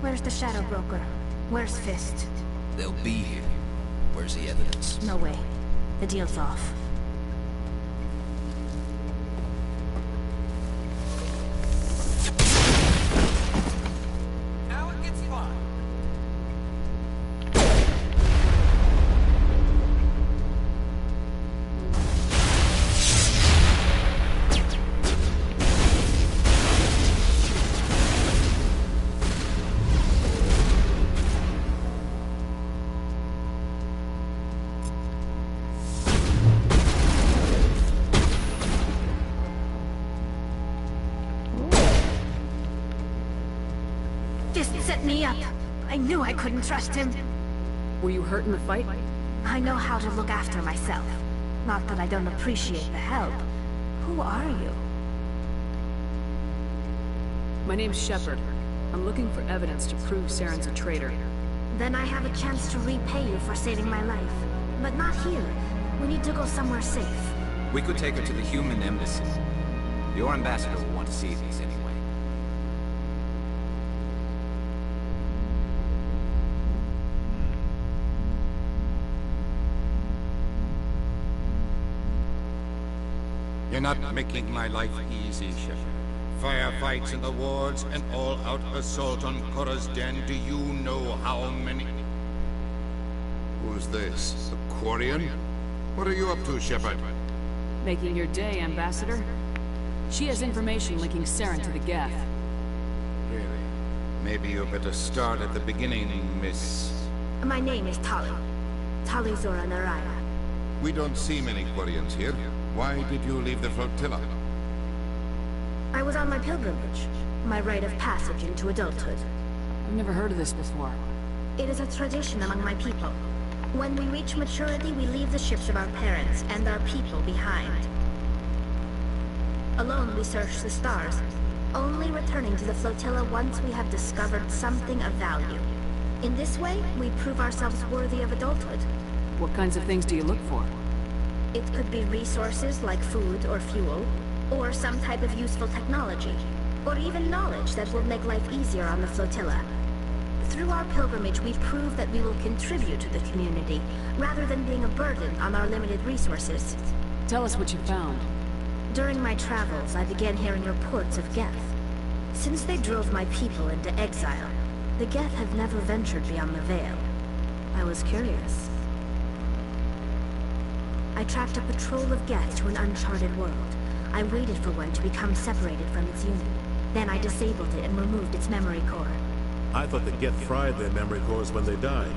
Where's the Shadow Broker? Where's Fist? They'll be here. Where's the evidence? No way. The deal's off. Now it gets fun. Fist set me up. I knew I couldn't trust him. Were you hurt in the fight? I know how to look after myself. Not that I don't appreciate the help. Who are you? My name's Shepard. I'm looking for evidence to prove Saren's a traitor. Then I have a chance to repay you for saving my life. But not here. We need to go somewhere safe. We could take her to the human embassy. Your ambassador will want to see these anyway. You're not making my life easy, Shepard. Firefights in the wards, an all-out assault on Korra's den. Do you know how many? Who's this? The Quarian? What are you up to, Shepard? Making your day, Ambassador. She has information linking Saren to the Geth. Really? Maybe you better start at the beginning, Miss... My name is Tali. Tali Zora Naraya. We don't see many Quarians here. Why did you leave the flotilla? I was on my pilgrimage. My rite of passage into adulthood. I've never heard of this before. It is a tradition among my people. When we reach maturity, we leave the ships of our parents and our people behind. Alone, we search the stars, only returning to the flotilla once we have discovered something of value. In this way, we prove ourselves worthy of adulthood. What kinds of things do you look for? It could be resources like food or fuel, or some type of useful technology, or even knowledge that will make life easier on the flotilla. Through our pilgrimage, we prove that we will contribute to the community, rather than being a burden on our limited resources. Tell us what you found. During my travels, I began hearing reports of Geth. Since they drove my people into exile, the Geth have never ventured beyond the Veil. I was curious. I tracked a patrol of Geth to an uncharted world. I waited for one to become separated from its unit. Then I disabled it and removed its memory core. I thought the Geth fried their memory cores when they died.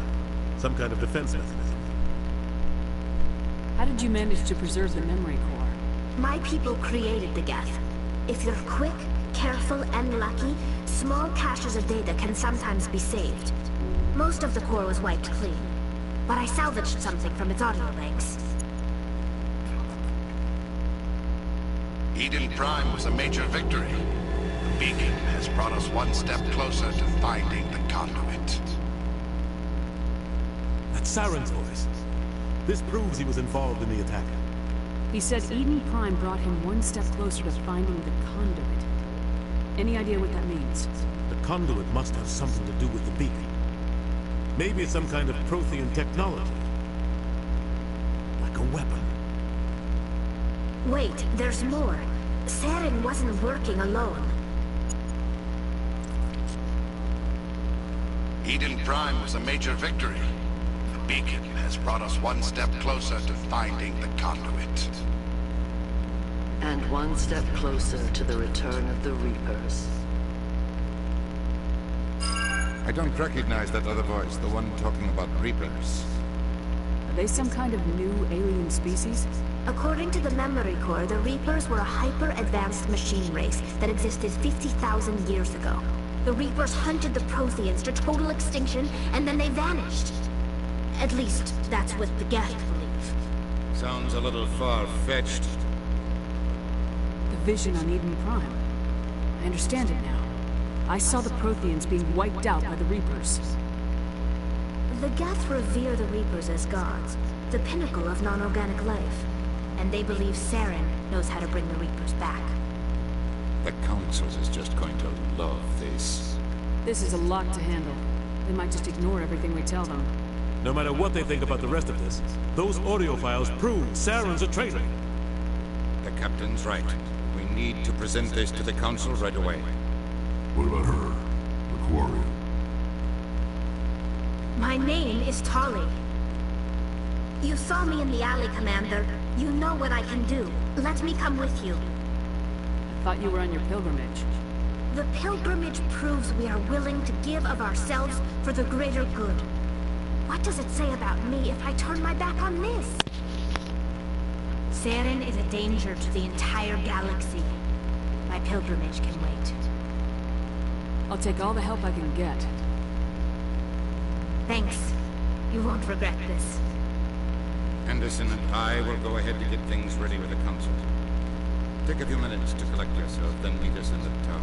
Some kind of defense mechanism. How did you manage to preserve the memory core? My people created the Geth. If you're quick, careful, and lucky, small caches of data can sometimes be saved. Most of the core was wiped clean, but I salvaged something from its audio banks. Eden Prime was a major victory. The beacon has brought us one step closer to finding the conduit. That's Saren's voice. This proves he was involved in the attack. He said Eden Prime brought him one step closer to finding the conduit. Any idea what that means? The conduit must have something to do with the beacon. Maybe it's some kind of Prothean technology. Like a weapon. Wait, there's more. Saren wasn't working alone. Eden Prime was a major victory. The beacon has brought us one step closer to finding the conduit. And one step closer to the return of the Reapers. I don't recognize that other voice, the one talking about Reapers. Are they some kind of new alien species? According to the memory core, the Reapers were a hyper-advanced machine race that existed 50,000 years ago. The Reapers hunted the Protheans to total extinction, and then they vanished. At least, that's what the Geth believe. Sounds a little far-fetched. The vision on Eden Prime. I understand it now. I saw the Protheans being wiped out by the Reapers. The Geth revere the Reapers as gods, the pinnacle of non-organic life. And they believe Saren knows how to bring the Reapers back. The Council is just going to love this. This is a lot to handle. They might just ignore everything we tell them. No matter what they think about the rest of this, those audio files prove Saren's a traitor. The captain's right. We need to present this to the council right away. What about her? The Quarian? My name is Tali. You saw me in the alley, Commander. You know what I can do. Let me come with you. I thought you were on your pilgrimage. The pilgrimage proves we are willing to give of ourselves for the greater good. What does it say about me if I turn my back on this? Saren is a danger to the entire galaxy. My pilgrimage can wait. I'll take all the help I can get. Thanks. You won't regret this. Anderson and I will go ahead to get things ready with the council. Take a few minutes to collect yourself, then meet us in the tower.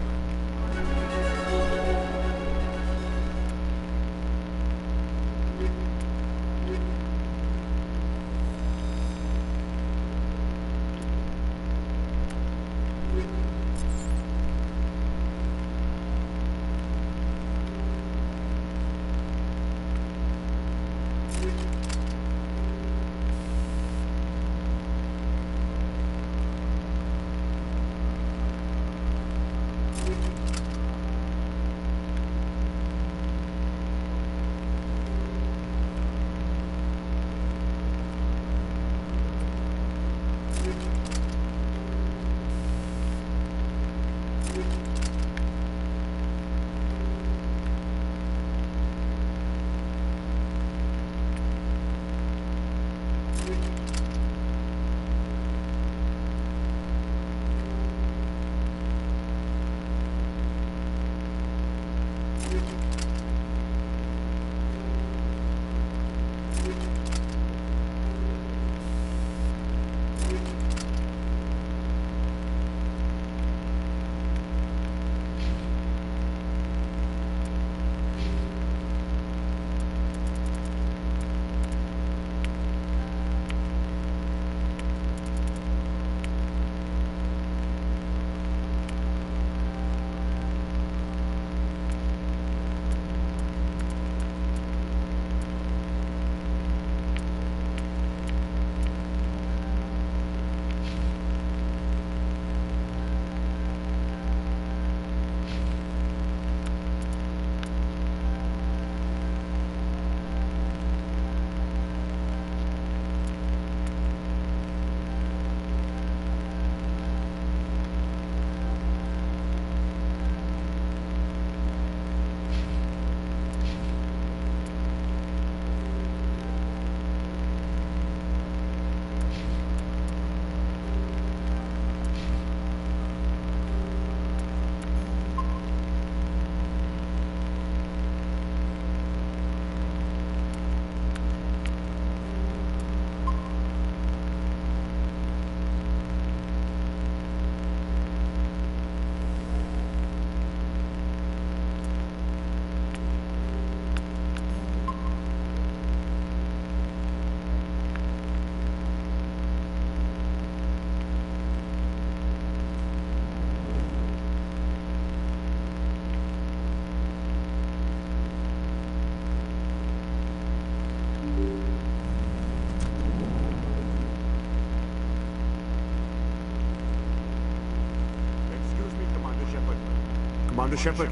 Commander Shepard,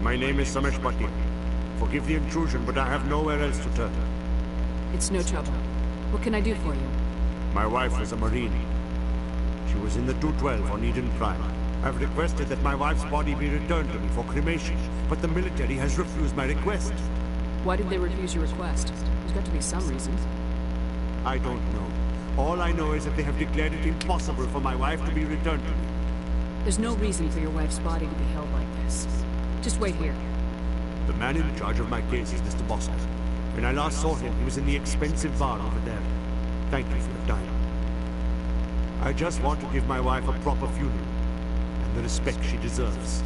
my name is Samesh Bhatia. Forgive the intrusion, but I have nowhere else to turn. It's no trouble. What can I do for you? My wife was a Marine. She was in the 212 on Eden Prime. I've requested that my wife's body be returned to me for cremation, but the military has refused my request. Why did they refuse your request? There's got to be some reason. I don't know. All I know is that they have declared it impossible for my wife to be returned to me. There's no reason for your wife's body to be held like this. Just wait here. The man in charge of my case is Mr. Bosco. When I last saw him, he was in the expensive bar over there. Thank you for your time. I just want to give my wife a proper funeral, and the respect she deserves.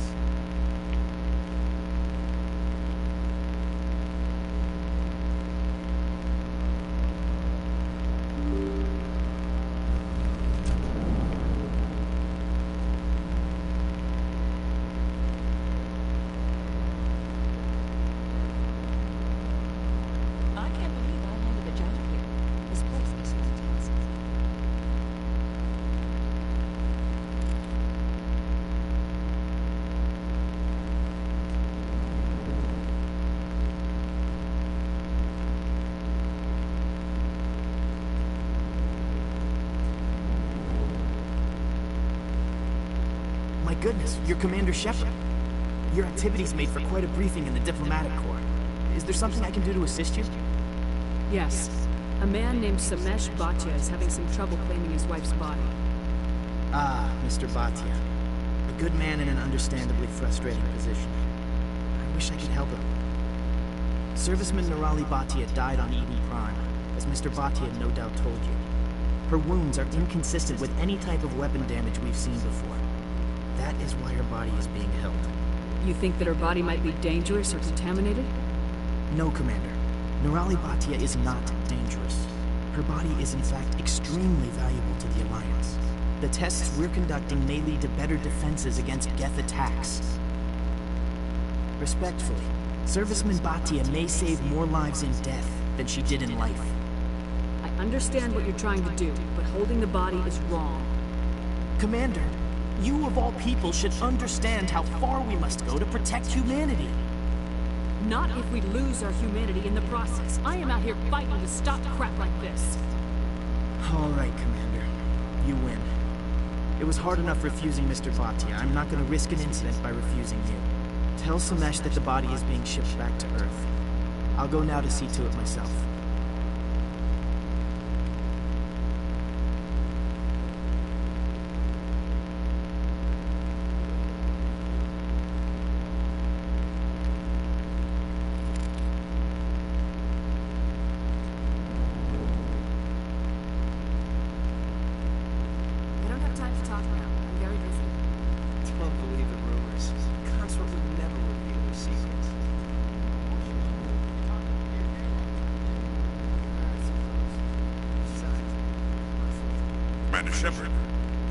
goodness, you're Commander Shepard. Your activities made for quite a briefing in the diplomatic corps. Is there something I can do to assist you? Yes. A man named Samesh Bhatia is having some trouble claiming his wife's body. Ah, Mr. Bhatia. A good man in an understandably frustrating position. I wish I could help him. Serviceman Nirali Bhatia died on Eden Prime, as Mr. Bhatia no doubt told you. Her wounds are inconsistent with any type of weapon damage we've seen before. That is why her body is being held. You think that her body might be dangerous or contaminated? No, Commander. Nirali Bhatia is not dangerous. Her body is in fact extremely valuable to the Alliance. The tests we're conducting may lead to better defenses against Geth attacks. Respectfully, Serviceman Bhatia may save more lives in death than she did in life. I understand what you're trying to do, but holding the body is wrong. Commander, you of all people should understand how far we must go to protect humanity. Not if we lose our humanity in the process. I am out here fighting to stop crap like this. All right, Commander. You win. It was hard enough refusing Mr. Bhatia. I'm not going to risk an incident by refusing you. Tell Samesh that the body is being shipped back to Earth. I'll go now to see to it myself. I don't have time to talk now. I'm very busy. Don't believe the rumors. Consort would never reveal their secrets. Commander Shepard,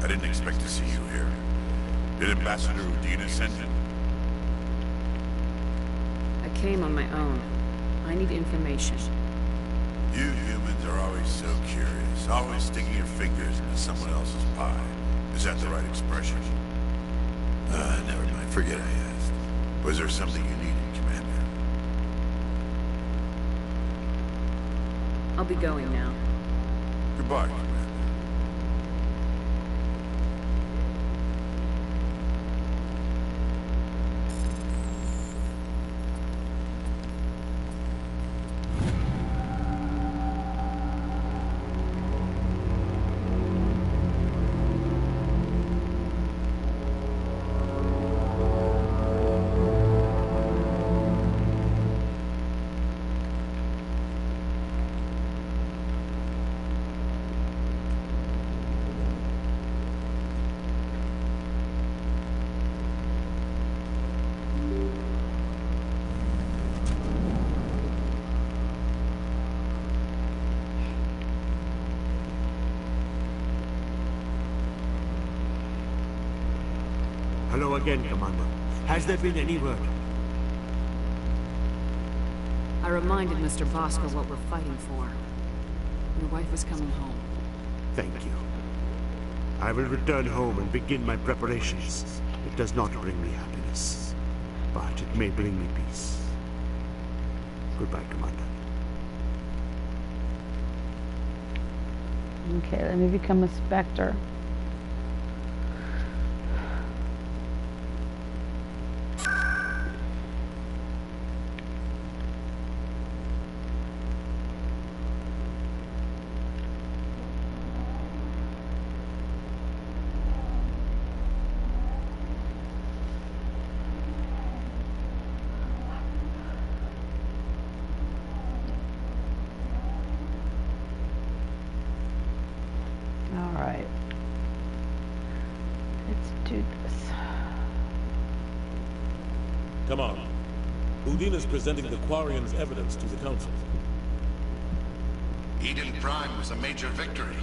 I didn't expect to see you here. Did Ambassador Udina send you? I came on my own. I need information. You humans are always so curious, always sticking your fingers into someone else's pie. Is that the right expression? Never mind, forget I asked. Was there something you needed, Commander? I'll be going now. Goodbye, Commander. Hello again, Commander. Has there been any word? I reminded Mr. Bosker what we're fighting for. Your wife is coming home. Thank you. I will return home and begin my preparations. It does not bring me happiness, but it may bring me peace. Goodbye, Commander. Okay, let me become a Spectre. Alright. Let's do this. Come on. Udina's presenting the Quarian's evidence to the Council. Eden Prime was a major victory.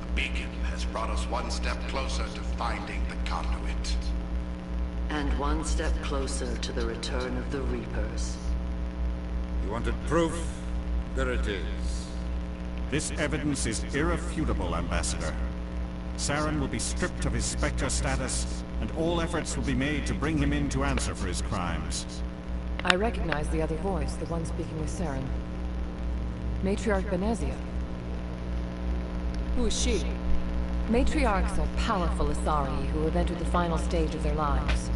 The beacon has brought us one step closer to finding the conduit. And one step closer to the return of the Reapers. You wanted proof? There it is. This evidence is irrefutable, Ambassador. Saren will be stripped of his Spectre status, and all efforts will be made to bring him in to answer for his crimes. I recognize the other voice, the one speaking with Saren. Matriarch Benezia. Who is she? Matriarchs are powerful Asari who have entered the final stage of their lives.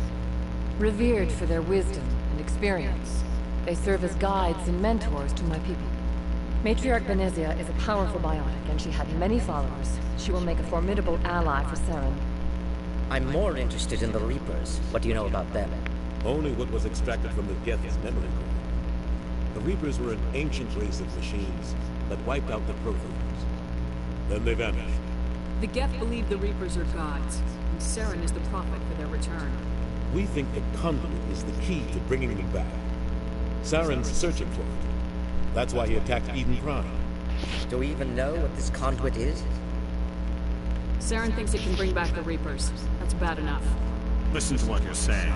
Revered for their wisdom and experience, they serve as guides and mentors to my people. Matriarch Benezia is a powerful biotic, and she had many followers. She will make a formidable ally for Saren. I'm more interested in the Reapers. What do you know about them? Only what was extracted from the Geth's memory core. The Reapers were an ancient race of machines that wiped out the Protheans. Then they vanished. The Geth believe the Reapers are gods, and Saren is the prophet for their return. We think the conduit is the key to bringing them back. Saren's searching for it. That's why he attacked Eden Prime. Do we even know what this conduit is? Saren thinks it can bring back the Reapers. That's bad enough. Listen to what you're saying.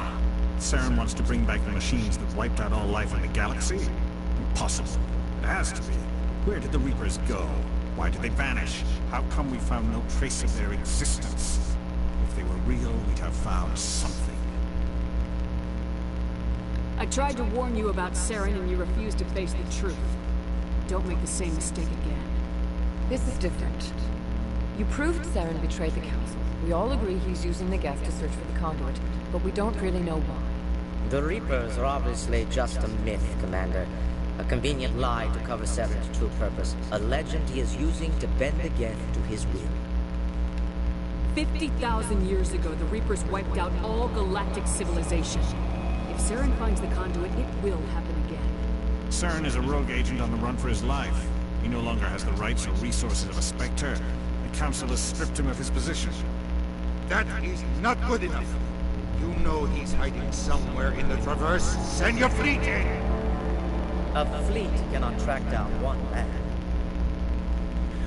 Saren wants to bring back the machines that wiped out all life in the galaxy? Impossible. It has to be. Where did the Reapers go? Why did they vanish? How come we found no trace of their existence? If they were real, we'd have found something. I tried to warn you about Saren and you refused to face the truth. Don't make the same mistake again. This is different. You proved Saren betrayed the Council. We all agree he's using the Geth to search for the conduit, but we don't really know why. The Reapers are obviously just a myth, Commander. A convenient lie to cover Saren's true purpose. A legend he is using to bend the Geth to his will. 50,000 years ago, the Reapers wiped out all galactic civilization. If Saren finds the conduit, it will happen again. Saren is a rogue agent on the run for his life. He no longer has the rights or resources of a Spectre. The Council has stripped him of his position. That is not good enough. You know he's hiding somewhere in the Traverse. Send your fleet in! A fleet cannot track down one man.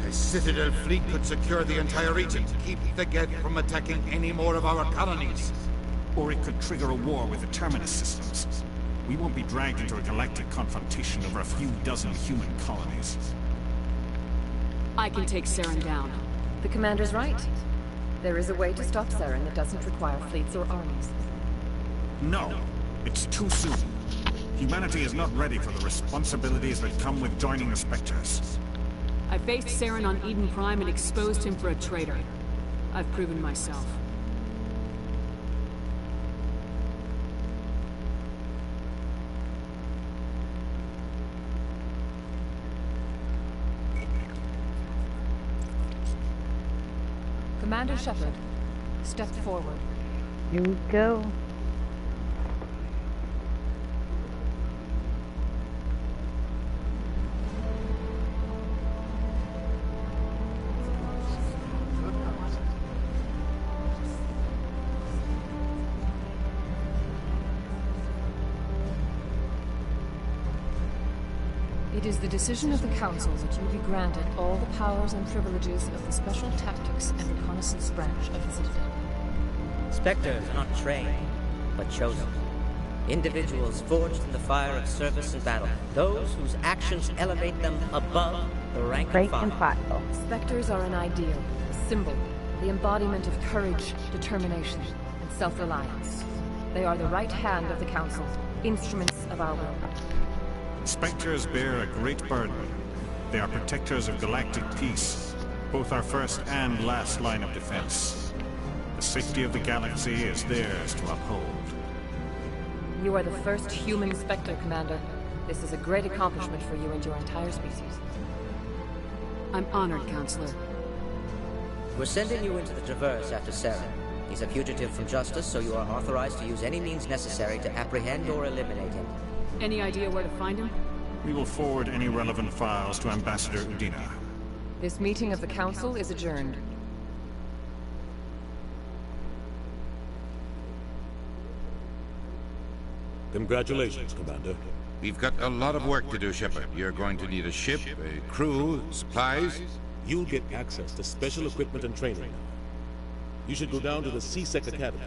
A Citadel fleet could secure the entire region, keep the Geth from attacking any more of our colonies. Or it could trigger a war with the Terminus systems. We won't be dragged into a galactic confrontation over a few dozen human colonies. I can take Saren down. The Commander's right. There is a way to stop Saren that doesn't require fleets or armies. No, it's too soon. Humanity is not ready for the responsibilities that come with joining the Spectres. I faced Saren on Eden Prime and exposed him for a traitor. I've proven myself. Commander Shepard, step forward. Here we go. It is the decision of the Council that you be granted all the powers and privileges of the Special Tactics and Reconnaissance branch of the Citadel. Spectres are not trained, but chosen. Individuals forged in the fire of service and battle. Those whose actions elevate them above the rank and file. Spectres are an ideal, a symbol, the embodiment of courage, determination, and self-reliance. They are the right hand of the Council, instruments of our will. Spectres bear a great burden. They are protectors of galactic peace, both our first and last line of defense. The safety of the galaxy is theirs to uphold. You are the first human Spectre, Commander. This is a great accomplishment for you and your entire species. I'm honored, Counselor. We're sending you into the Traverse after Saren. He's a fugitive from justice, so you are authorized to use any means necessary to apprehend or eliminate him. Any idea where to find him? We will forward any relevant files to Ambassador Udina. This meeting of the Council is adjourned. Congratulations, Commander. We've got a lot of work to do, Shepard. You're going to need a ship, a crew, supplies. You'll get access to special equipment and training now. You should go down to the C-Sec Academy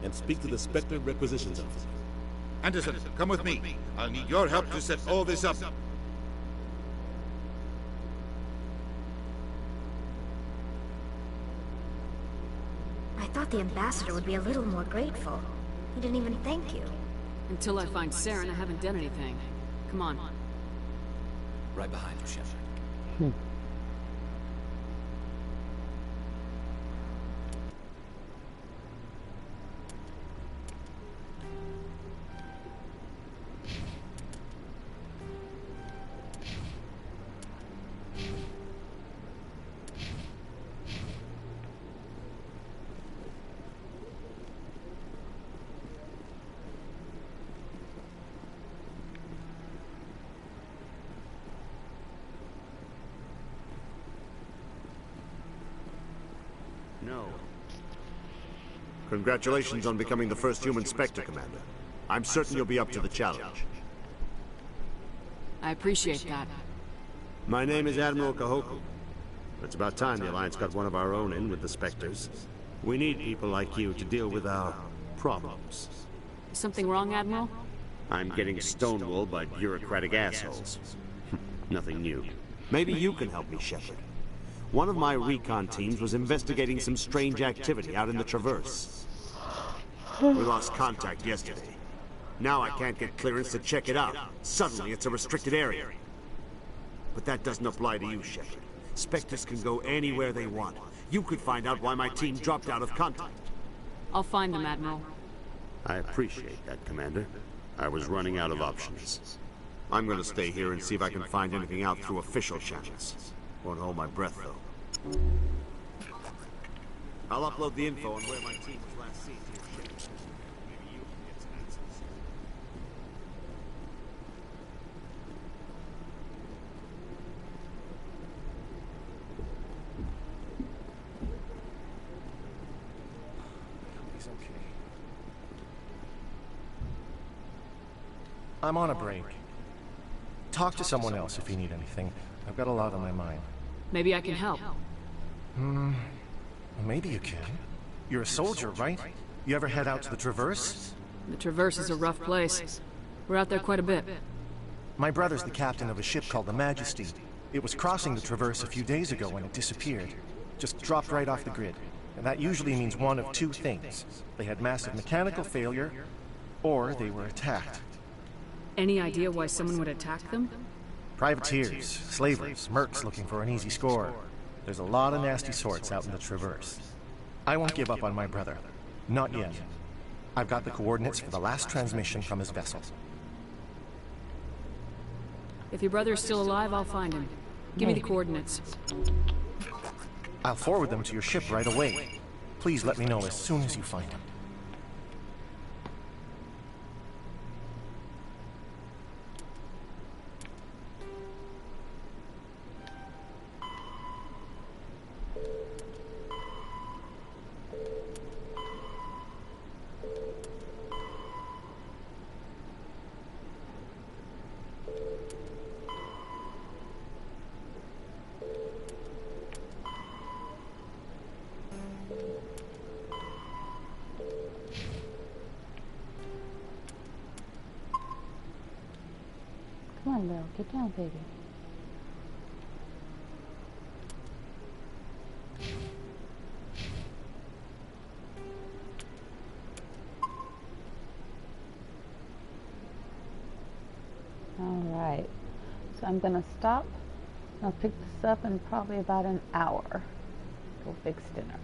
and speak to the Spectre Requisitions Officer. Anderson, come with me. I'll need your help to set all this up. I thought the ambassador would be a little more grateful. He didn't even thank you. Until I find Saren, I haven't done anything. Come on. Right behind you, Shepard. Congratulations on becoming the first human Spectre, Commander. I'm certain you'll be up to the challenge. I appreciate that. My name is Admiral Kahoku. It's about time the Alliance got one of our own in with the Spectres. We need people like you to deal with our problems. Something wrong, Admiral? I'm getting stonewalled by bureaucratic assholes. Nothing new. Maybe you can help me, Shepard. One of my recon teams was investigating some strange activity out in the Traverse. We lost contact yesterday. Now I can't get clearance to check it out. Suddenly it's a restricted area. But that doesn't apply to you, Shepard. Spectres can go anywhere they want. You could find out why my team dropped out of contact. I'll find them, Admiral. I appreciate that, Commander. I was running out of options. I'm gonna stay here and see if I can find anything out through official channels. Won't hold my breath, though. I'll upload the info on where my team was last seen to your ship. Maybe you can get some answers. He's okay. I'm on a break. Talk to someone else if you need anything. I've got a lot on my mind. Maybe I can help. Maybe you can. You're a soldier, right? You ever head out to the Traverse? The Traverse is a rough place. We're out there quite a bit. My brother's the captain of a ship called the Majesty. It was crossing the Traverse a few days ago when it disappeared. Just dropped right off the grid. And that usually means one of two things. They had massive mechanical failure, or they were attacked. Any idea why someone would attack them? Privateers, slavers, mercs looking for an easy score. There's a lot of nasty sorts out in the Traverse. I won't give up on my brother. Not yet. I've got the coordinates for the last transmission from his vessel. If your brother is still alive, I'll find him. Give me the coordinates. I'll forward them to your ship right away. Please let me know as soon as you find him. Come on, Lil. Get down, baby. Alright. So I'm going to stop. I'll pick this up in probably about an hour. Go fix dinner.